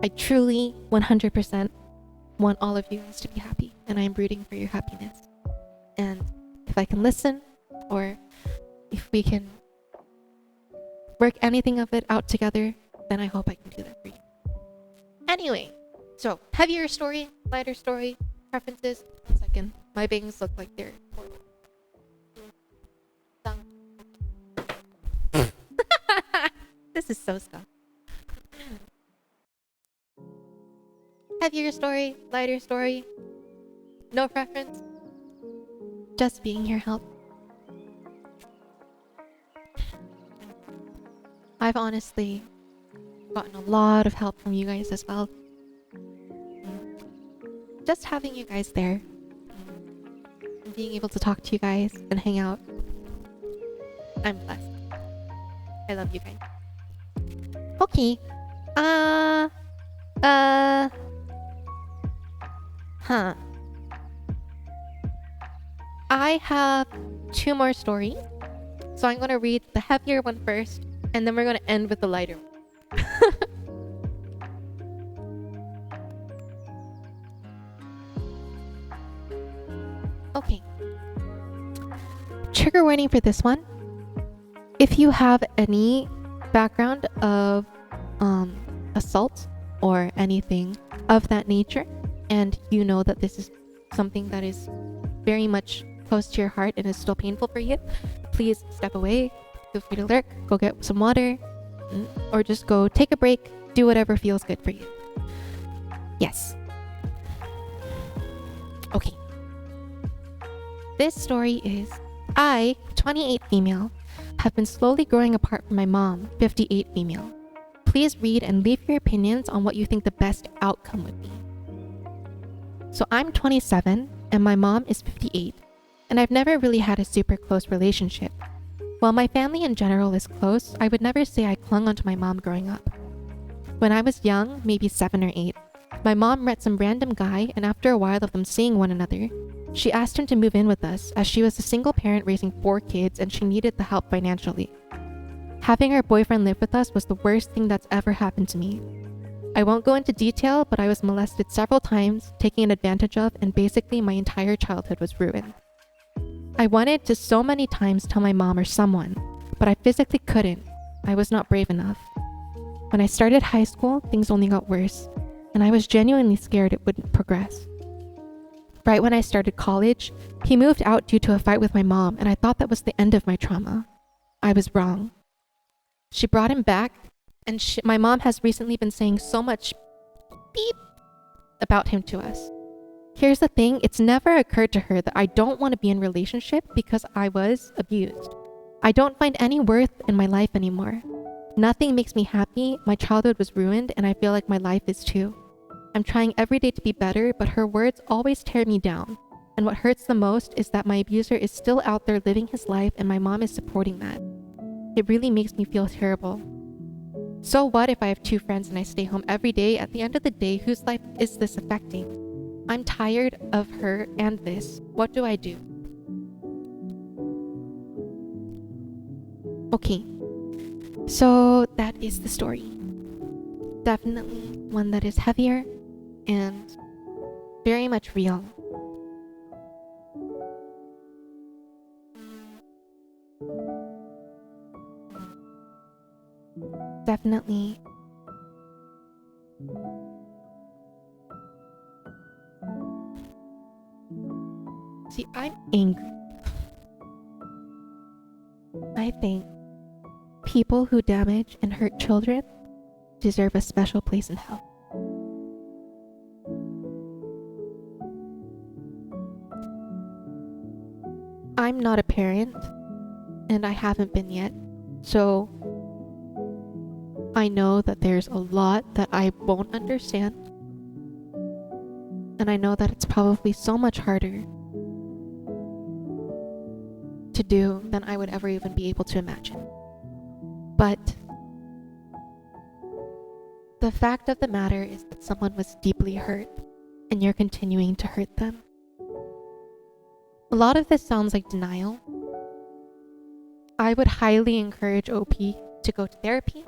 I truly 100% want all of you guys to be happy, and I'm rooting for your happiness. And if I can listen, or if we can work anything of it out together, then I hope I can do that for you. Anyway, so heavier story, lighter story, preferences. 1 second, my bangs look like they're This is so scuffed. Heavier story, lighter story, no preference. Just being here helps. I've honestly gotten a lot of help from you guys as well. Just having you guys there and being able to talk to you guys and hang out. I'm blessed. I love you guys. Okay. I have 2 more stories. So I'm going to read the heavier one first, and then we're going to end with the lighter one. Okay. Trigger warning for this one. If you have any background of assault or anything of that nature, and you know that this is something that is very much close to your heart and is still painful for you, please step away. Feel free to lurk, go get some water, or just go take a break. Do whatever feels good for you. Yes. Okay. This story is, I, 28 female, have been slowly growing apart from my mom, 58 female. Please read and leave your opinions on what you think the best outcome would be. So I'm 27 and my mom is 58, and I've never really had a super close relationship. While my family in general is close, I would never say I clung onto my mom growing up. When I was young, maybe 7 or 8, my mom met some random guy, and after a while of them seeing one another, she asked him to move in with us as she was a single parent raising 4 kids and she needed the help financially. Having her boyfriend live with us was the worst thing that's ever happened to me. I won't go into detail, but I was molested several times, taken advantage of, and basically my entire childhood was ruined. I wanted to so many times tell my mom or someone, but I physically couldn't. I was not brave enough. When I started high school, things only got worse, and I was genuinely scared it wouldn't progress. Right when I started college, he moved out due to a fight with my mom, and I thought that was the end of my trauma. I was wrong. She brought him back, and my mom has recently been saying so much beep about him to us. Here's the thing, it's never occurred to her that I don't want to be in a relationship because I was abused. I don't find any worth in my life anymore. Nothing makes me happy, my childhood was ruined, and I feel like my life is too. I'm trying every day to be better, but her words always tear me down. And what hurts the most is that my abuser is still out there living his life and my mom is supporting that. It really makes me feel terrible. So what if I have 2 friends and I stay home every day? At the end of the day, whose life is this affecting? I'm tired of her and this. What do I do? Okay, so that is the story. Definitely one that is heavier and very much real. Definitely. See, I'm angry. I think people who damage and hurt children deserve a special place in hell. I'm not a parent, and I haven't been yet, so I know that there's a lot that I won't understand, and I know that it's probably so much harder to do than I would ever even be able to imagine. But the fact of the matter is that someone was deeply hurt and you're continuing to hurt them. A lot of this sounds like denial, I would highly encourage OP to go to therapy,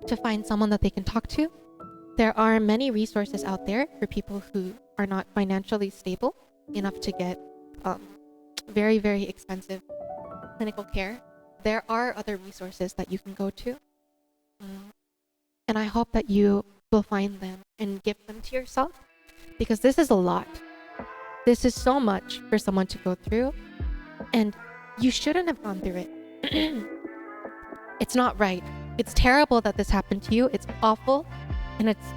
to find someone that they can talk to. There are many resources out there for people who are not financially stable enough to get very, very expensive clinical care. There are other resources that you can go to. And I hope that you will find them and give them to yourself, because this is a lot. This is so much for someone to go through, and you shouldn't have gone through it. It's not right. It's terrible that this happened to you. It's awful, and it's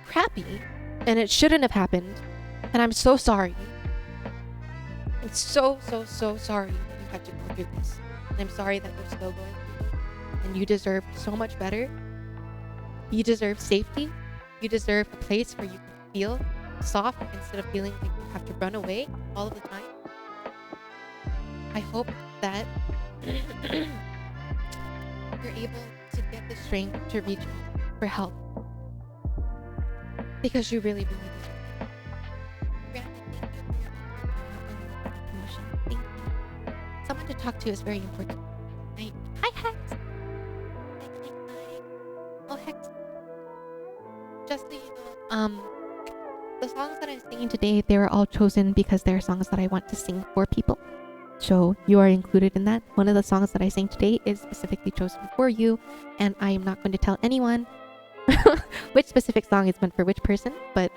crappy, and it shouldn't have happened. And I'm so sorry. I'm so sorry that you had to go through this. And I'm sorry that you're still going through it. And you deserve so much better. You deserve safety. You deserve a place where you can feel soft instead of feeling like you have to run away all of the time. I hope that you're able to get the strength to reach out for help, because you really deserve it. Brandon, thank you for your promotion. Thank you. Someone to talk to is very important. Hi, Hex. Hi. Oh, Hex. Just so you know, the songs that I'm singing today, they were all chosen because they're songs that I want to sing for people. So you are included in that. One of the songs that I sang today is specifically chosen for you, and I am not going to tell anyone which specific song is meant for which person, but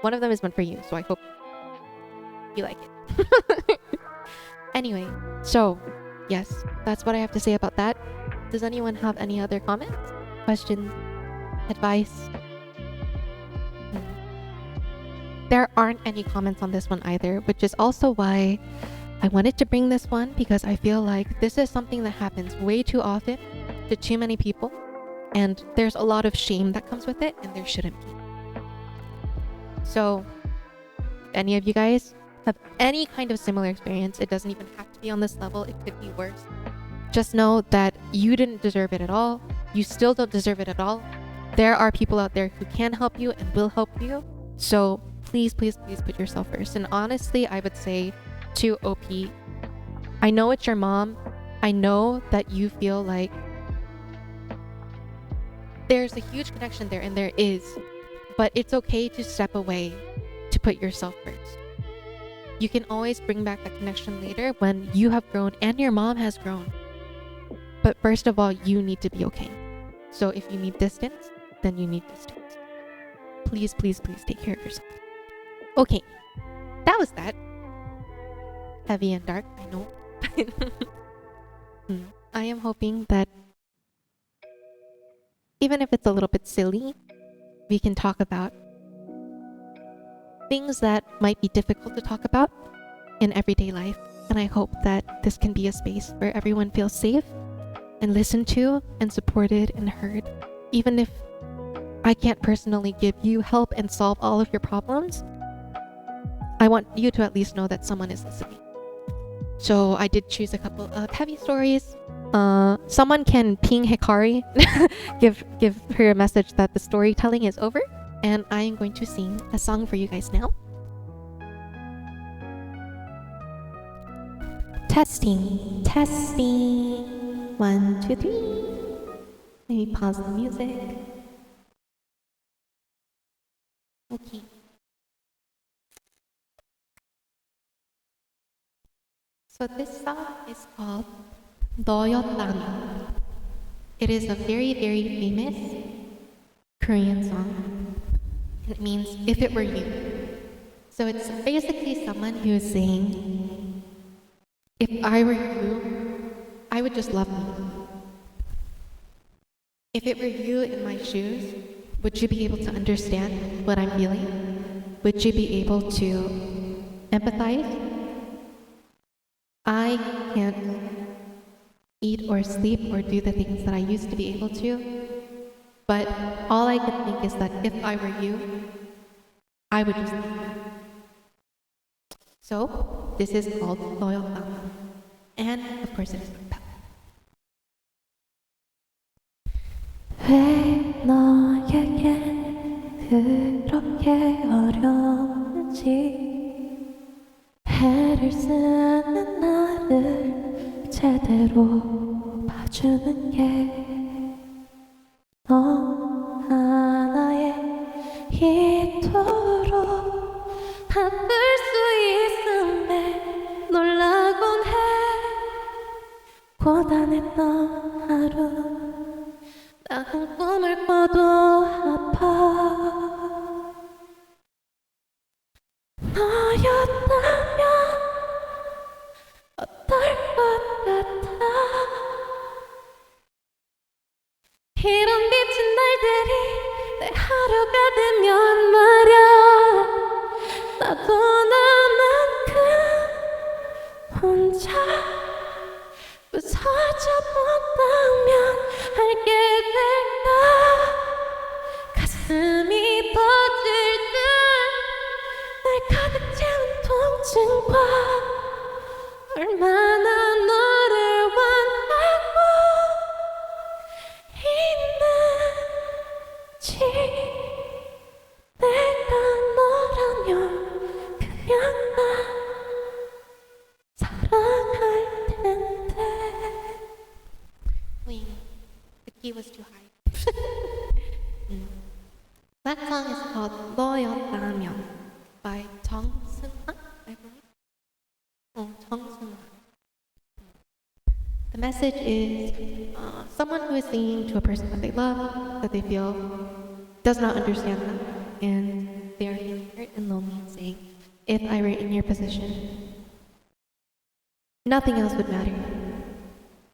one of them is meant for you, so I hope you like it. Anyway, so yes, that's what I have to say about that. Does anyone have any other comments, questions, advice? There aren't any comments on this one either, which is also why I wanted to bring this one, because I feel like this is something that happens way too often to too many people, and there's a lot of shame that comes with it, and there shouldn't be. So, if any of you guys have any kind of similar experience, it doesn't even have to be on this level, it could be worse. Just know that you didn't deserve it at all. You still don't deserve it at all. There are people out there who can help you and will help you. So please put yourself first. And honestly, I would say to OP, I know it's your mom. I know that you feel like there's a huge connection there, and there is, but it's okay to step away, to put yourself first. You can always bring back that connection later when you have grown and your mom has grown. But first of all, you need to be okay. So if you need distance, then you need distance. Please take care of yourself. Okay, that was that. Heavy and dark, I know. I am hoping that even if it's a little bit silly, we can talk about things that might be difficult to talk about in everyday life. And I hope that this can be a space where everyone feels safe and listened to and supported and heard. Even if I can't personally give you help and solve all of your problems, I want you to at least know that someone is listening. So I did choose a couple of heavy stories. Someone can ping Hikari, give her a message that the storytelling is over, and I am going to sing a song for you guys now. Testing. 1, 2, 3. Let me pause the music. Okay. So this song is called 너였다면. It is a very, very famous Korean song. It means if it were you. So it's basically someone who is saying, if I were you, I would just love me. If it were you in my shoes, would you be able to understand what I'm feeling? Would you be able to empathize? I can't eat or sleep or do the things that I used to be able to, but all I can think is that if I were you, I would just leave you. So this is called Loyal Love, and of course it is Pep. 왜 너에게 그렇게 어려운지 해를 쓰는 나를 제대로 봐주는 게 너 하나의 희토로 바꿀 수 있음에 놀라곤 해. 고단했던 하루 나 한 꿈을 꿔도 아파. 너였다면 어떨 것 같아. 이런 비친 날들이 내 하루가 되면 말야 나도 나만큼 혼자 부서져 본다면 알게 될까. 가슴이 터질 듯 날 가득 채운 통증과 얼마나 너를 원하고 있는지. 내가 너라면 그냥 나 사랑할 텐데. Wait, the key was too high. That song is called 너였다면 by 정승환, I believe. 정승환. The message is someone who is singing to a person that they love, that they feel does not understand them, and they are feeling hurt and lonely and saying, if I were in your position, nothing else would matter.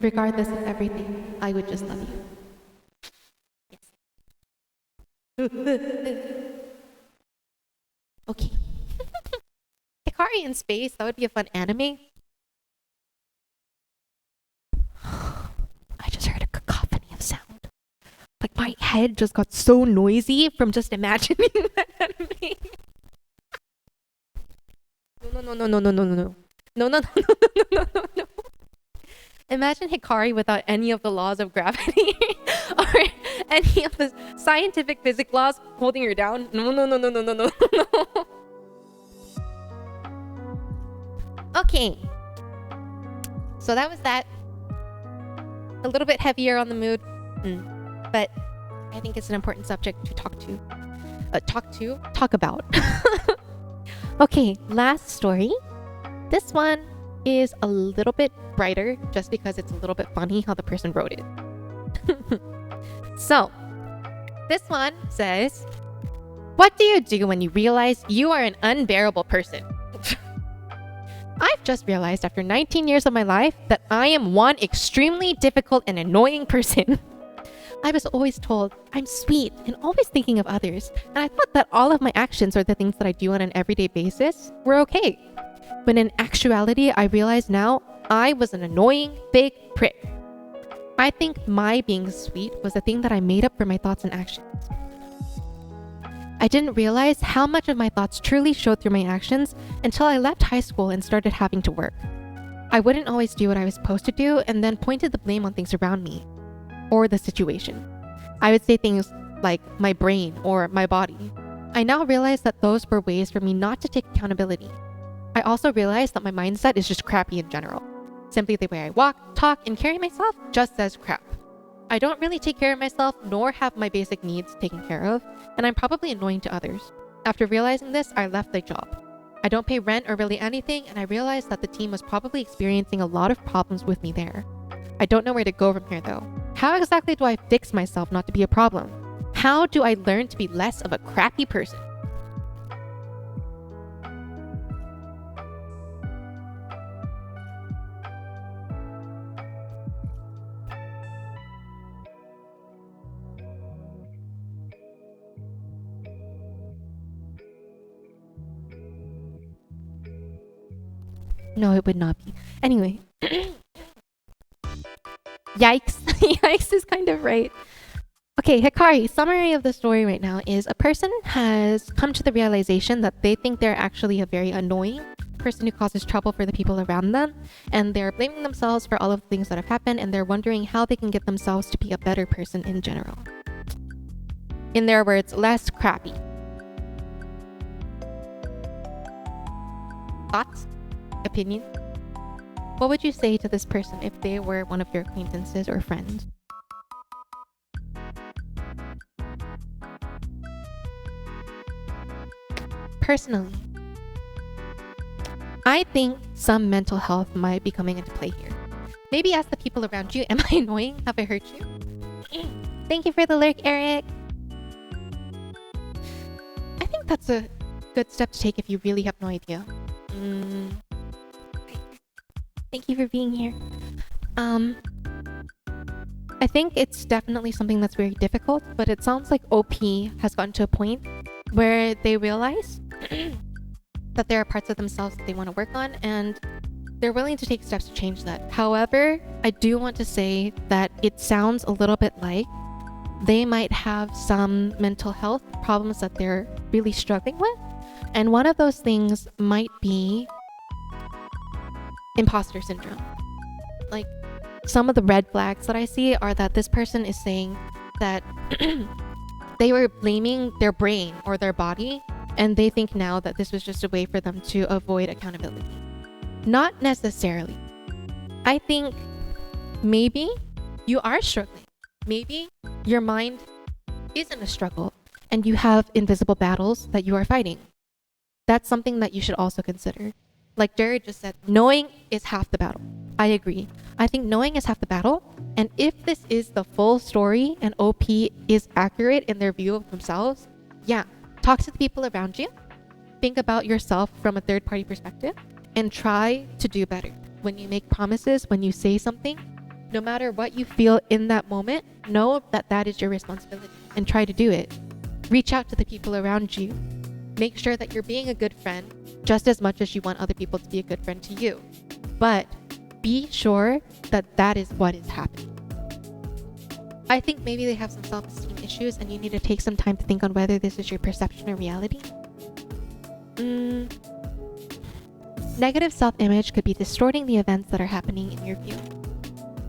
Regardless of everything, I would just love you. Yes. Okay. Hikari in space, that would be a fun anime. I just heard a cacophony of sound. Like my head just got so noisy from just imagining that anime. No. Imagine Hikari without any of the laws of gravity or any of the scientific physics laws holding her down. No. Okay. So that was that. A little bit heavier on the mood, but I think it's an important subject to talk about. Okay, last story. This one is a little bit brighter just because it's a little bit funny how the person wrote it. So, this one says, what do you do when you realize you are an unbearable person? I've just realized after 19 years of my life that I am one extremely difficult and annoying person. I was always told I'm sweet and always thinking of others, and I thought that all of my actions or the things that I do on an everyday basis were okay. When in actuality, I realize now I was an annoying big prick. I think my being sweet was the thing that I made up for my thoughts and actions. I didn't realize how much of my thoughts truly showed through my actions until I left high school and started having to work. I wouldn't always do what I was supposed to do and then pointed the blame on things around me or the situation. I would say things like my brain or my body. I now realize that those were ways for me not to take accountability. I also realized that my mindset is just crappy in general. Simply the way I walk, talk, and carry myself just says crap. I don't really take care of myself nor have my basic needs taken care of, and I'm probably annoying to others. After realizing this, I left the job. I don't pay rent or really anything, and I realized that the team was probably experiencing a lot of problems with me there. I don't know where to go from here though. How exactly do I fix myself not to be a problem? How do I learn to be less of a crappy person? No, it would not be. Anyway. Yikes. Yikes is kind of right. Okay, Hikari, summary of the story right now is a person has come to the realization that they think they're actually a very annoying person who causes trouble for the people around them, and they're blaming themselves for all of the things that have happened, and they're wondering how they can get themselves to be a better person in general. In their words, less crappy. Thoughts? Opinion? What would you say to this person if they were one of your acquaintances or friends? Personally, I think some mental health might be coming into play here. Maybe ask the people around you, am I annoying? Have I hurt you? Thank you for the lurk, Eric. I think that's a good step to take if you really have no idea. Thank you for being here. I think it's definitely something that's very difficult, but it sounds like OP has gotten to a point where they realize that there are parts of themselves that they want to work on, and they're willing to take steps to change that. However, I do want to say that it sounds a little bit like they might have some mental health problems that they're really struggling with. And one of those things might be imposter syndrome. Like, some of the red flags that I see are that this person is saying that they were blaming their brain or their body, and they think now that this was just a way for them to avoid accountability. Not necessarily. I think maybe you are struggling. Maybe your mind is in a struggle and you have invisible battles that you are fighting. That's something that you should also consider. Like Jared just said, knowing is half the battle. I agree. I think knowing is half the battle. And if this is the full story and OP is accurate in their view of themselves, yeah, talk to the people around you. Think about yourself from a third-party perspective and try to do better. When you make promises, when you say something, no matter what you feel in that moment, know that that is your responsibility and try to do it. Reach out to the people around you. Make sure that you're being a good friend just as much as you want other people to be a good friend to you. But be sure that that is what is happening. I think maybe they have some self-esteem issues and you need to take some time to think on whether this is your perception or reality. Negative self-image could be distorting the events that are happening in your view.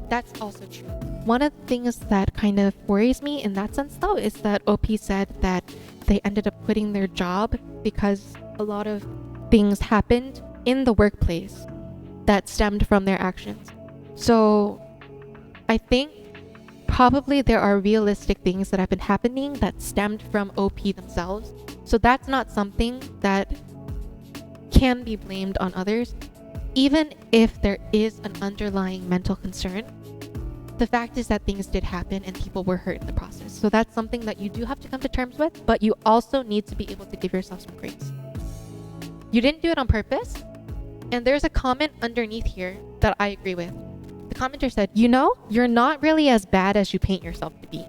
That's also true. One of the things that kind of worries me in that sense though is that OP said that they ended up quitting their job because a lot of things happened in the workplace that stemmed from their actions. So I think probably there are realistic things that have been happening that stemmed from OP themselves. So that's not something that can be blamed on others. Even if there is an underlying mental concern, the fact is that things did happen and people were hurt in the process. So that's something that you do have to come to terms with, but you also need to be able to give yourself some grace. You didn't do it on purpose. And there's a comment underneath here that I agree with. The commenter said, you know, you're not really as bad as you paint yourself to be.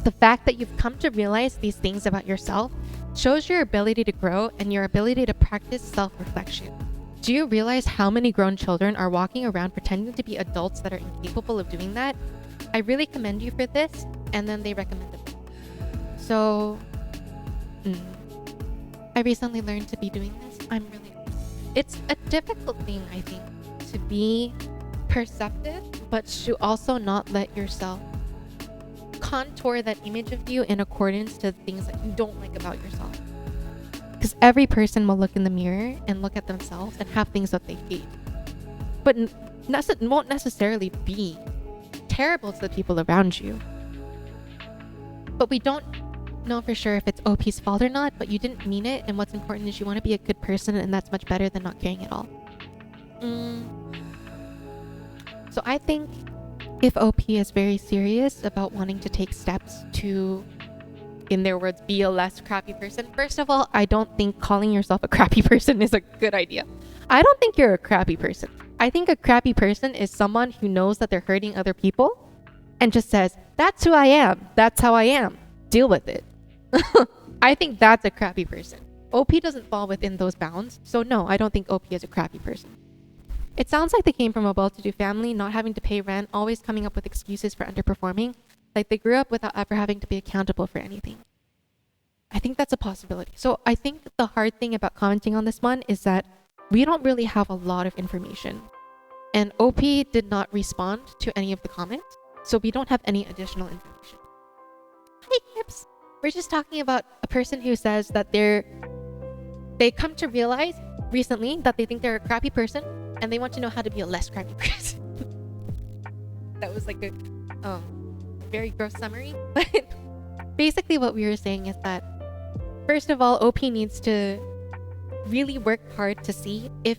The fact that you've come to realize these things about yourself shows your ability to grow and your ability to practice self-reflection. Do you realize how many grown children are walking around pretending to be adults that are incapable of doing that? I really commend you for this. And then they recommended it. So, I recently learned to be doing this. It's a difficult thing, I think, to be perceptive, but to also not let yourself contour that image of you in accordance to the things that you don't like about yourself. Because every person will look in the mirror and look at themselves and have things that they hate. But won't necessarily be terrible to the people around you. But we don't know for sure if it's OP's fault or not, but you didn't mean it, and what's important is you want to be a good person, and that's much better than not caring at all. So I think if OP is very serious about wanting to take steps to, in their words, be a less crappy person, first of all, I don't think calling yourself a crappy person is a good idea. I don't think you're a crappy person. I think a crappy person is someone who knows that they're hurting other people and just says, that's who I am. That's how I am. Deal with it. I think that's a crappy person. OP doesn't fall within those bounds. So no, I don't think OP is a crappy person. It sounds like they came from a well-to-do family, not having to pay rent, always coming up with excuses for underperforming. Like they grew up without ever having to be accountable for anything. I think that's a possibility. So I think the hard thing about commenting on this one is that we don't really have a lot of information. And OP did not respond to any of the comments. So we don't have any additional information. Hey, Kips. We're just talking about a person who says that they come to realize recently that they think they're a crappy person and they want to know how to be a less crappy person. That was like a very gross summary. But basically what we were saying is that, first of all, OP needs to really work hard to see if,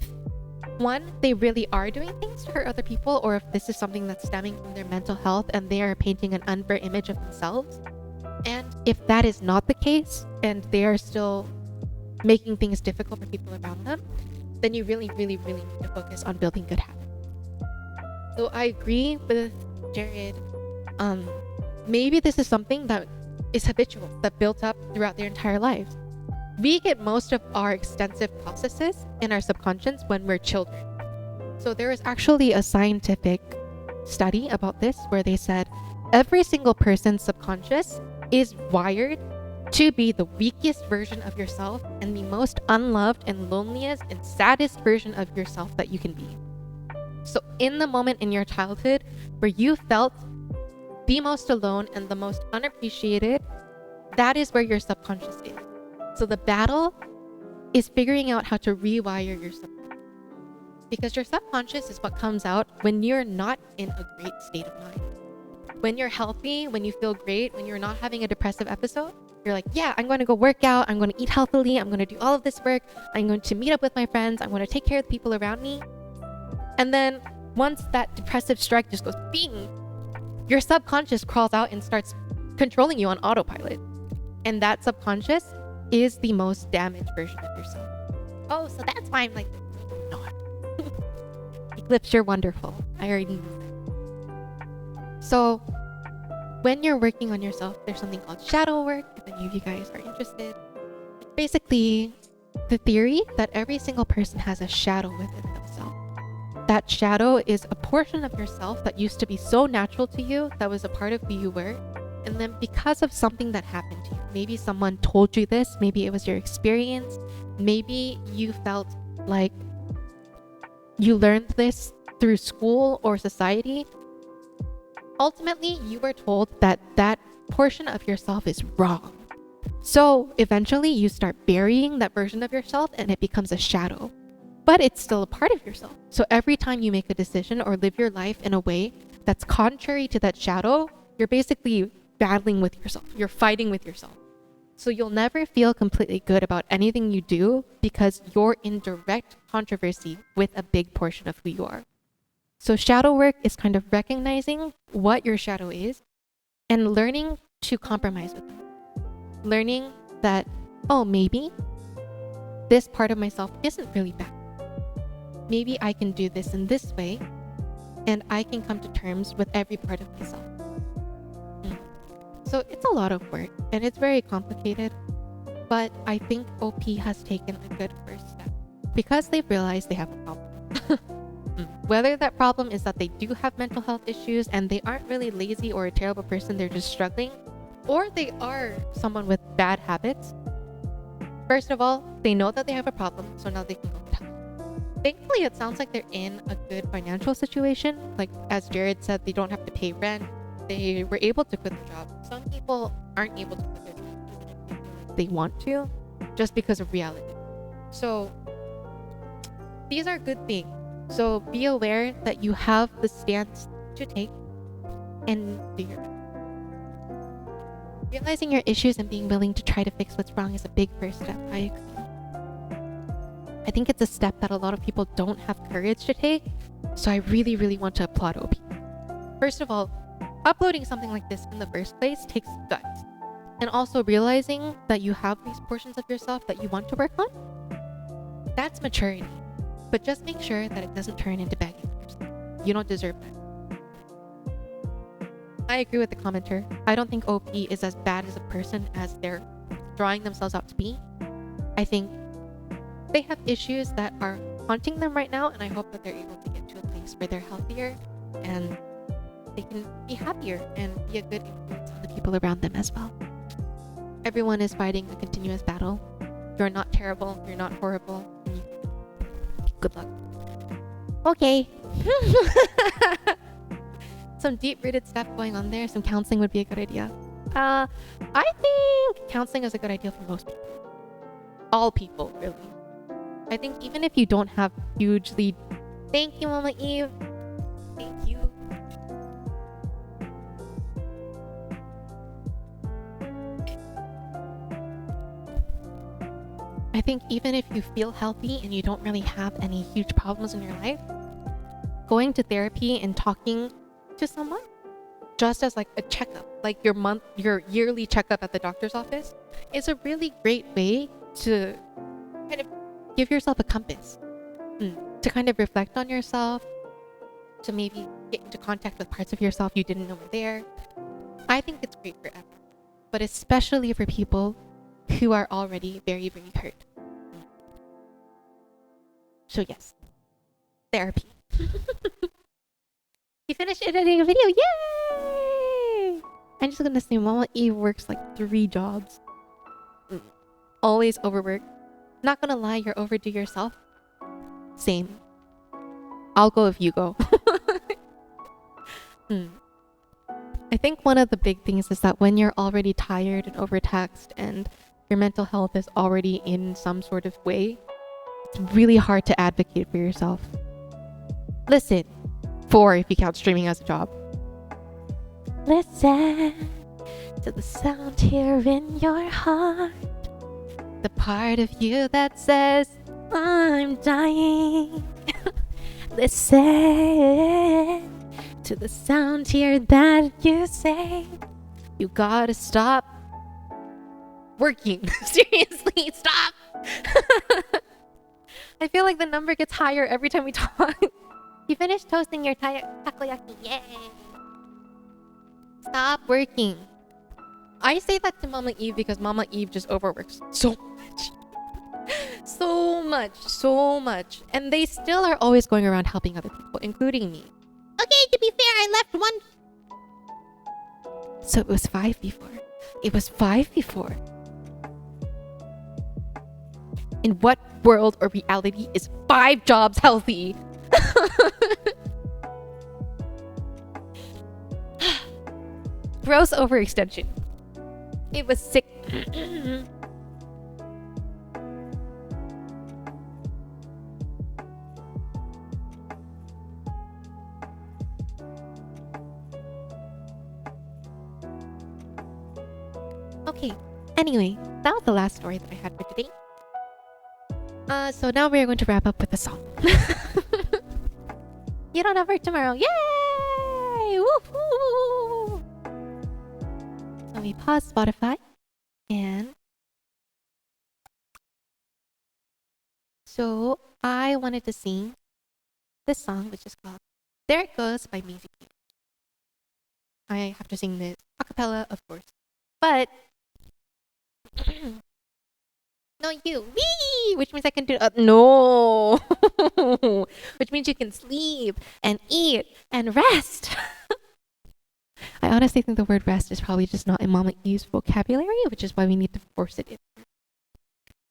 one, they really are doing things to hurt other people, or if this is something that's stemming from their mental health and they are painting an unfair image of themselves. And if that is not the case, and they are still making things difficult for people around them, then you really, really, really need to focus on building good habits. So I agree with Jared. Maybe this is something that is habitual, that built up throughout their entire lives. We get most of our extensive processes in our subconscious when we're children. So there is actually a scientific study about this where they said every single person's subconscious is wired to be the weakest version of yourself and the most unloved and loneliest and saddest version of yourself that you can be. So in the moment in your childhood where you felt the most alone and the most unappreciated, that is where your subconscious is. So the battle is figuring out how to rewire your subconscious. Because your subconscious is what comes out when you're not in a great state of mind. When you're healthy, when you feel great, when you're not having a depressive episode, you're like, yeah, I'm going to go work out, I'm going to eat healthily, I'm going to do all of this work, I'm going to meet up with my friends, I'm going to take care of the people around me. And then once that depressive strike just goes bing, your subconscious crawls out and starts controlling you on autopilot. And that subconscious is the most damaged version of yourself. Oh, so that's why I'm like, not. Eclipse, you're wonderful. I already knew that. So when you're working on yourself, there's something called shadow work. If any of you guys are interested, it's basically the theory that every single person has a shadow within themselves. That shadow is a portion of yourself that used to be so natural to you, that was a part of who you were. And then because of something that happened to you, maybe someone told you this, maybe it was your experience, maybe you felt like you learned this through school or society. Ultimately, you were told that that portion of yourself is wrong. So eventually you start burying that version of yourself and it becomes a shadow. But it's still a part of yourself. So every time you make a decision or live your life in a way that's contrary to that shadow, you're basically battling with yourself. You're fighting with yourself. So you'll never feel completely good about anything you do because you're in direct controversy with a big portion of who you are. So shadow work is kind of recognizing what your shadow is and learning to compromise with it. Learning that, oh, maybe this part of myself isn't really bad. Maybe I can do this in this way and I can come to terms with every part of myself. So it's a lot of work and it's very complicated, but I think OP has taken a good first step because they've realized they have a problem. Whether that problem is that they do have mental health issues and they aren't really lazy or a terrible person, they're just struggling, or they are someone with bad habits. First of all, they know that they have a problem, so now they can go get help. Thankfully, it sounds like they're in a good financial situation. Like as Jared said, they don't have to pay rent. They were able to quit the job. Some people aren't able to quit their job even if they feel like they want to, just because of reality. So these are good things. So be aware that you have the stance to take and do your best. Realizing your issues and being willing to try to fix what's wrong is a big first step. I agree. I think it's a step that a lot of people don't have courage to take. So I really, really want to applaud OP. First of all, uploading something like this in the first place takes guts. And also realizing that you have these portions of yourself that you want to work on, that's maturity. But just make sure that it doesn't turn into begging for yourself. You don't deserve that. I agree with the commenter. I don't think OP is as bad as a person as they're drawing themselves out to be. I think they have issues that are haunting them right now, and I hope that they're able to get to a place where they're healthier and they can be happier and be a good influence on the people around them as well. Everyone is fighting a continuous battle. You're not terrible. You're not horrible. Good luck. Okay. Some deep-rooted stuff going on there. Some counseling would be a good idea. I think counseling is a good idea for most people. All people, really. I think even if you don't have hugely Thank you, Mama Eve. Thank you. I think even if you feel healthy and you don't really have any huge problems in your life, going to therapy and talking to someone just as like a checkup, like your yearly checkup at the doctor's office, is a really great way to kind of give yourself a compass, to kind of reflect on yourself, to maybe get into contact with parts of yourself you didn't know were there. I think it's great for everyone, but especially for people who are already very, very hurt. So yes, therapy. You finished editing a video, yay! I'm just gonna say Mama Eve works like 3 jobs. Always overworked. Not gonna lie, you're overdue yourself. Same. I'll go if you go. I think one of the big things is that when you're already tired and overtaxed and your mental health is already in some sort of way, it's really hard to advocate for yourself. Listen, 4 if you count streaming as a job. Listen to the sound here in your heart, the part of you that says, I'm dying. Listen to the sound here that you say, you gotta stop working. Seriously, stop. I feel like the number gets higher every time we talk. You finished toasting your takoyaki. Yay. Stop working. I say that to Mama Eve because Mama Eve just overworks so much. So much. And they still are always going around helping other people, including me. Okay, to be fair, I left 1. So it was 5 before. In what world or reality is 5 jobs healthy? Gross overextension. It was sick. Okay, anyway, that was the last story that I had for today. So now we're going to wrap up with a song. You don't have work tomorrow. Yay! Woohoo! So we pause Spotify and so I wanted to sing this song, which is called There It Goes by Music. I have to sing this a cappella, of course. But no, you. Wee! Which means I can do no. Which means you can sleep and eat and rest. I honestly think the word rest is probably just not in Mama Eve's vocabulary, which is why we need to force it in.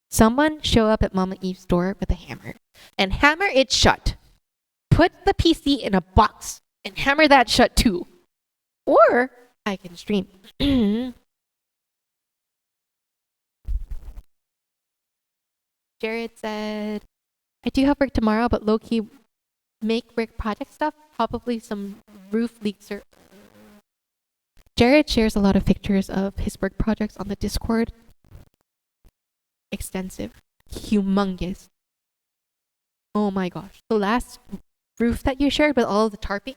Someone show up at Mama Eve's door with a hammer and hammer it shut. Put the PC in a box and hammer that shut too. Or I can stream. Jared said, I do have work tomorrow, but low-key make work project stuff. Probably some roof leaks or... Jared shares a lot of pictures of his work projects on the Discord. Extensive. Humongous. Oh my gosh. The last roof that you shared with all of the tarping.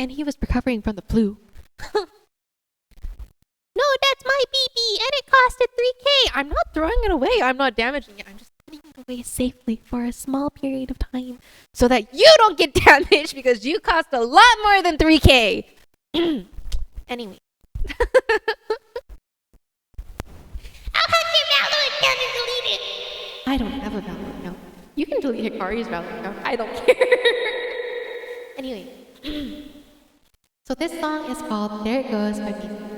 And he was recovering from the flu. No, that's my BB and it costed 3K. I'm not throwing it away. I'm not damaging it. I'm just putting it away safely for a small period of time so that you don't get damaged because you cost a lot more than 3K. Anyway. How come your Valor account is deleted? I don't have a Valor account. You can delete Hikari's Valor account. I don't care. Anyway. So this song is called There It Goes by Music.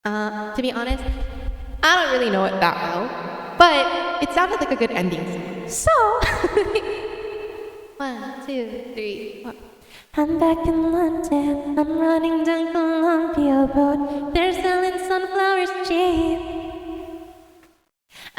To be honest, I don't really know it that well, but it sounded like a good ending song. So, 1, 2, 3, 4. I'm back in London, I'm running down Columbia Road. They're selling sunflowers cheap.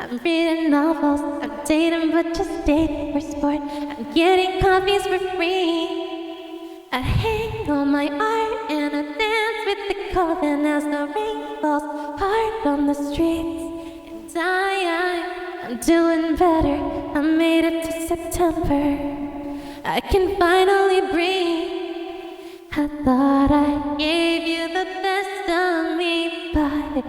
I'm reading novels, I'm dating but just dating for sport. I'm getting coffees for free. I hang on my art and I dance with the cold. And as the rain falls hard on the streets, and I'm doing better. I made it to September. I can finally breathe. I thought I gave you the best of me, but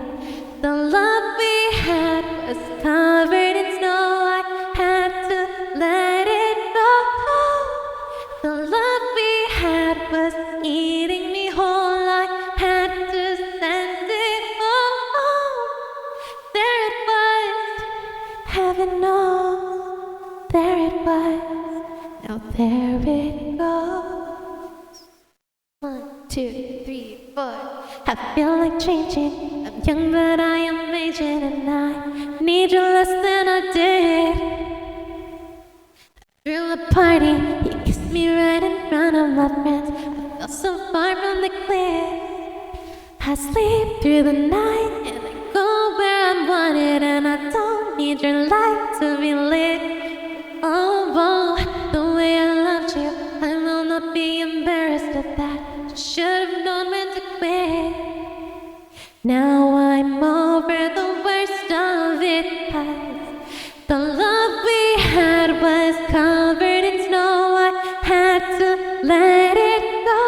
the love we had was covered in snow. I had to let it go. The love we had was eating me whole. I had to send it home. There it was, heaven knows. There it was, now there it goes. 1, 2, 3, 4. I feel like changing. I'm young but I am aging, and I need you less than I did. Through a party, you kissed me right in front of my friends. I felt so far from the cliff. I sleep through the night and I go where I'm wanted, and I don't need your light to be lit. Oh, the way I loved you, I will not be embarrassed of that. Just should have known when to quit. Now I'm over the worst of it, 'cause the love we had was covered in snow. I had to let it go.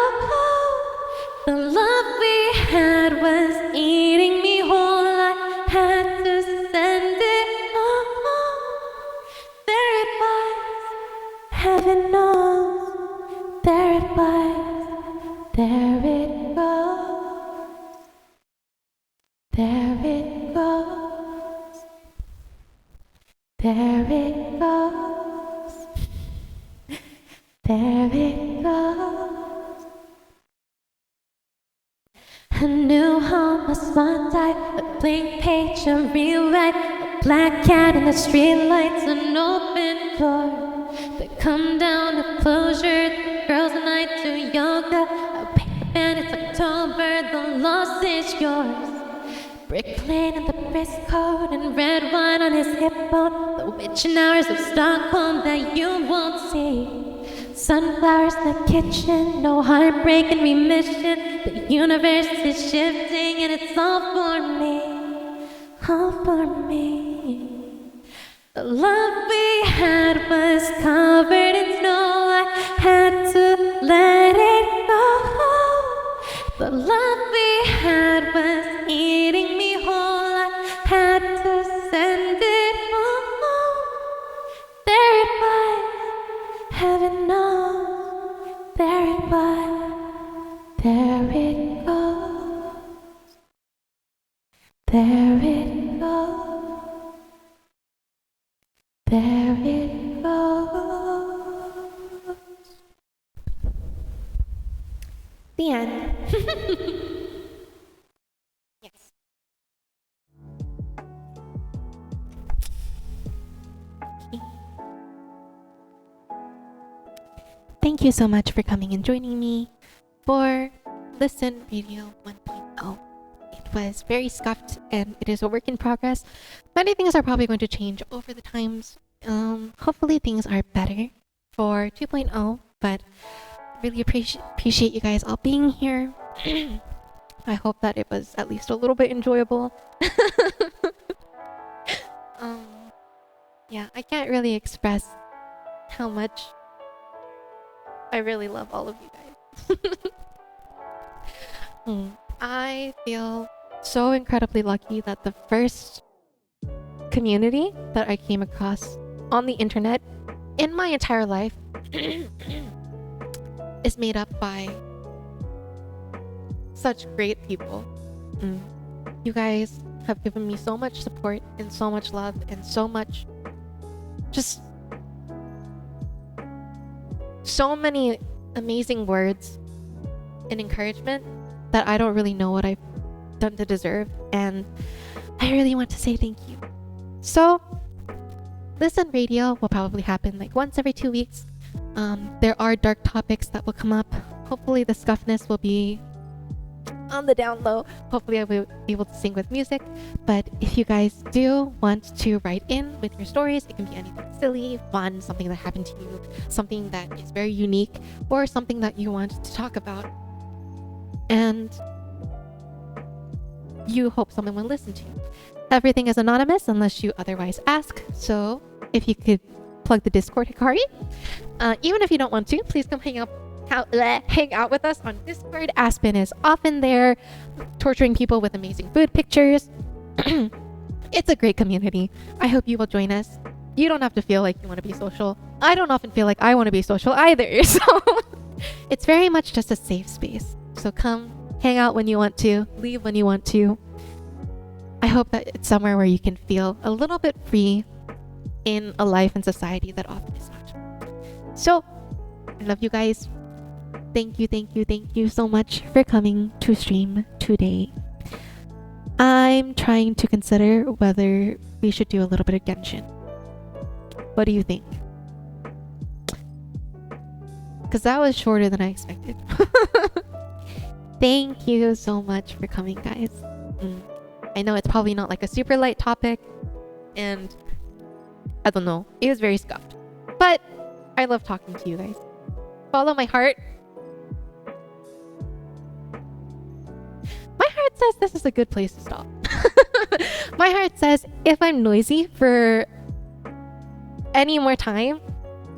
The love we had was eating me whole. I had to send it home. There it was, heaven knows. There it was, there it goes. There it goes. There it goes. There it goes. A new home, a smart type, a blank page, a rewrite, a black cat in the streetlights, an open door. They come down to closure, the girls' night to yoga, a paper band, it's October, the loss is yours. Brick lane and the brisk coat and red wine on his hip bone. The witching hours of Stockholm that you won't see. Sunflowers in the kitchen, no heartbreak and remission. The universe is shifting and it's all for me. All for me. The love we had was covered in snow. I had to let it go. The love we had was eating me whole. I had to send it home. There it was, heaven knows. There it was, there it goes. There it goes. There it goes. The end. Yes. Thank you so much for coming and joining me for Lysssen Radio 1.0. It was very scuffed and it is a work in progress. Many things are probably going to change over the times. Hopefully things are better for 2.0, but really appreciate you guys all being here. I hope that it was at least a little bit enjoyable. Yeah, I can't really express how much I really love all of you guys. I feel so incredibly lucky that the first community that I came across on the internet in my entire life is made up by such great people. You guys have given me so much support and so much love and so much, just so many amazing words and encouragement that I don't really know what I've done to deserve, and I really want to say thank you. So Lysssen Radio will probably happen like once every 2 weeks. There are dark topics that will come up. Hopefully the scuffness will be on the down low. Hopefully I'll be able to sing with music. But if you guys do want to write in with your stories, it can be anything silly, fun, something that happened to you, something that is very unique, or something that you want to talk about. And you hope someone will listen to you. Everything is anonymous unless you otherwise ask. So if you could plug the Discord, Hikari. Even if you don't want to, please come hang out with us on Discord. Aspen is often there, torturing people with amazing food pictures. It's a great community. I hope you will join us. You don't have to feel like you want to be social. I don't often feel like I want to be social either. So it's very much just a safe space. So come hang out when you want to, leave when you want to. I hope that it's somewhere where you can feel a little bit free in a life and society that often is not. So I love you guys. Thank you so much for coming to stream today. I'm trying to consider whether we should do a little bit of Genshin. What do you think? Because that was shorter than I expected. Thank you so much for coming, guys. I know it's probably not like a super light topic, and I don't know, it was very scuffed. But I love talking to you guys. Follow my heart. My heart says this is a good place to stop. My heart says if I'm noisy for any more time,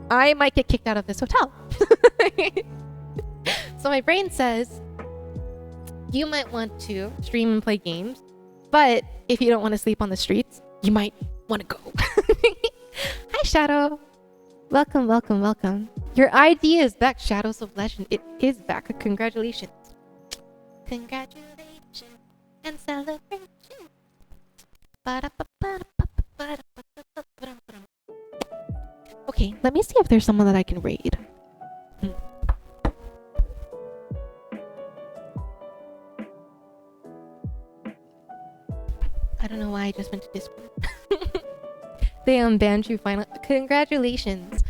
I might get kicked out of this hotel. So my brain says you might want to stream and play games, but if you don't want to sleep on the streets, you might want to go. Hi, Shadow. Welcome. Your ID is back, Shadows of Legend. It is back. Congratulations. Congratulations and celebration. Okay, let me see if there's someone that I can raid. I don't know why I just went to Discord. They unbanned you finally. Congratulations.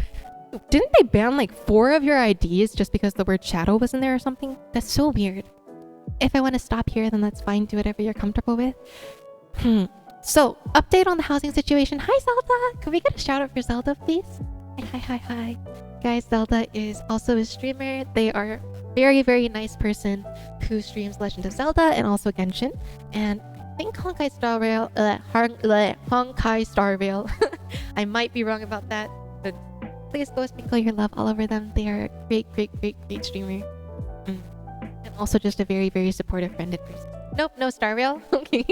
Didn't they ban like 4 of your IDs just because the word shadow was in there or something? That's so weird. If I want to stop here, then that's fine. Do whatever you're comfortable with. So, update on the housing situation. Hi, Zelda. Could we get a shout out for Zelda, please? Hi. Guys, Zelda is also a streamer. They are a very, very nice person who streams Legend of Zelda and also Genshin. And I think Honkai Star Rail, Honkai Star Rail. I might be wrong about that, but please go sprinkle your love all over them. They are a great streamer. And also just a very, very supportive friended person. Nope, no Star Rail. Okay.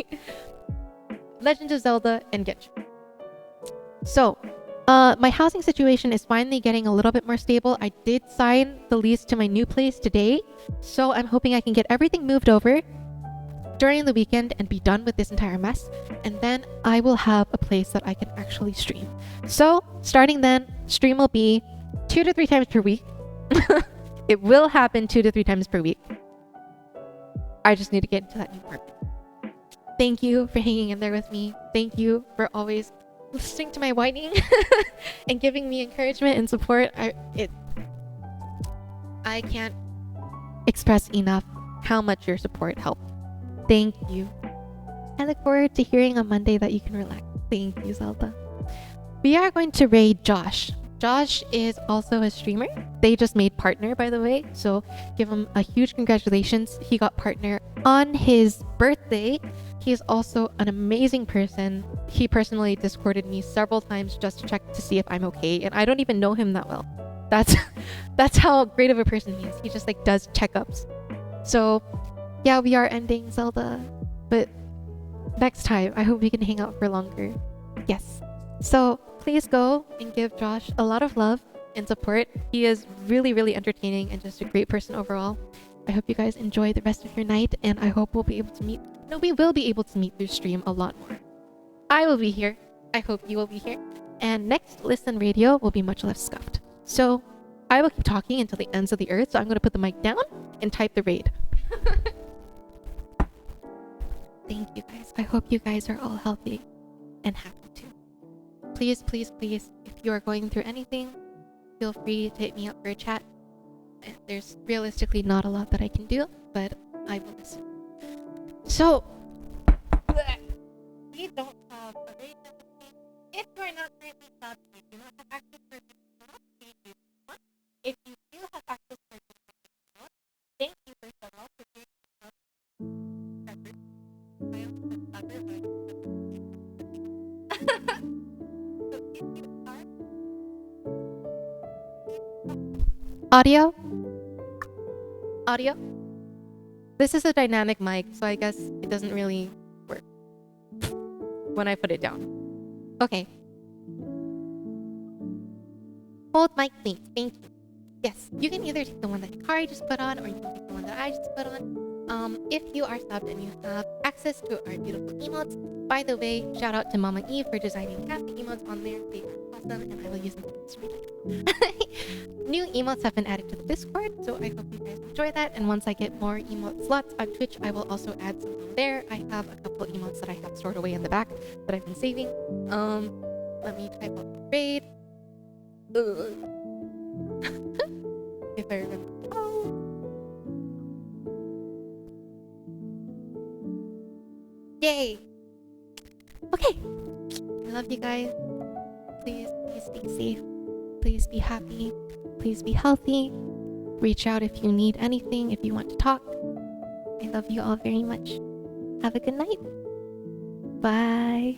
Legend of Zelda and Genshin. So, my housing situation is finally getting a little bit more stable. I did sign the lease to my new place today, so I'm hoping I can get everything moved over during the weekend and be done with this entire mess, and then I will have a place that I can actually stream. So starting then, stream will be 2 to 3 times per week. It will happen 2 to 3 times per week. I just need to get into that new apartment. Thank you for hanging in there with me. Thank you for always listening to my whining and giving me encouragement and support. I can't express enough how much your support helped. Thank you. I look forward to hearing on Monday that you can relax. Thank you, Zelda. We are going to raid Josh. Josh is also a streamer. They just made partner, by the way, so give him a huge congratulations. He got partner on his birthday. He is also an amazing person. He personally Discorded me several times just to check to see if I'm okay, and I don't even know him that well. That's how great of a person he is. He just like does checkups. So yeah, we are ending Zelda, but next time I hope we can hang out for longer. Yes. So please go and give Josh a lot of love and support. He is really, really entertaining and just a great person overall. I hope you guys enjoy the rest of your night, and I hope we'll be able to meet. No, we will be able to meet through stream a lot more. I will be here. I hope you will be here. And next Lysssen Radio will be much less scuffed. So I will keep talking until the ends of the earth. So I'm going to put the mic down and type the raid. Thank you guys. I hope you guys are all healthy and happy too. Please, please, please, if you are going through anything, feel free to hit me up for a chat. There's realistically not a lot that I can do, but I will listen. So, we don't have a rate limit. If you are not currently subbed, you do not have access to this account. If you do have access to this account, thank you first of all for being Audio Audio? This is a dynamic mic, so I guess it doesn't really work when I put it down. Okay. Hold mic, please. Thank you. Yes, you can either take the one that Hikari just put on, or you can take the one that I just put on. If you are subbed and you have access to our beautiful emotes, by the way, shout out to Mama E for designing half the emotes on there. They are awesome, and I will use them for this right. New emotes have been added to the Discord, so I hope you guys enjoy that. And once I get more emote slots on Twitch, I will also add some on there. I have a couple emotes that I have stored away in the back that I've been saving. Let me type out the raid. If I remember. Yay! Okay. I love you guys. Please stay safe. Please be happy. Please be healthy. Reach out if you need anything, if you want to talk. I love you all very much. Have a good night. Bye.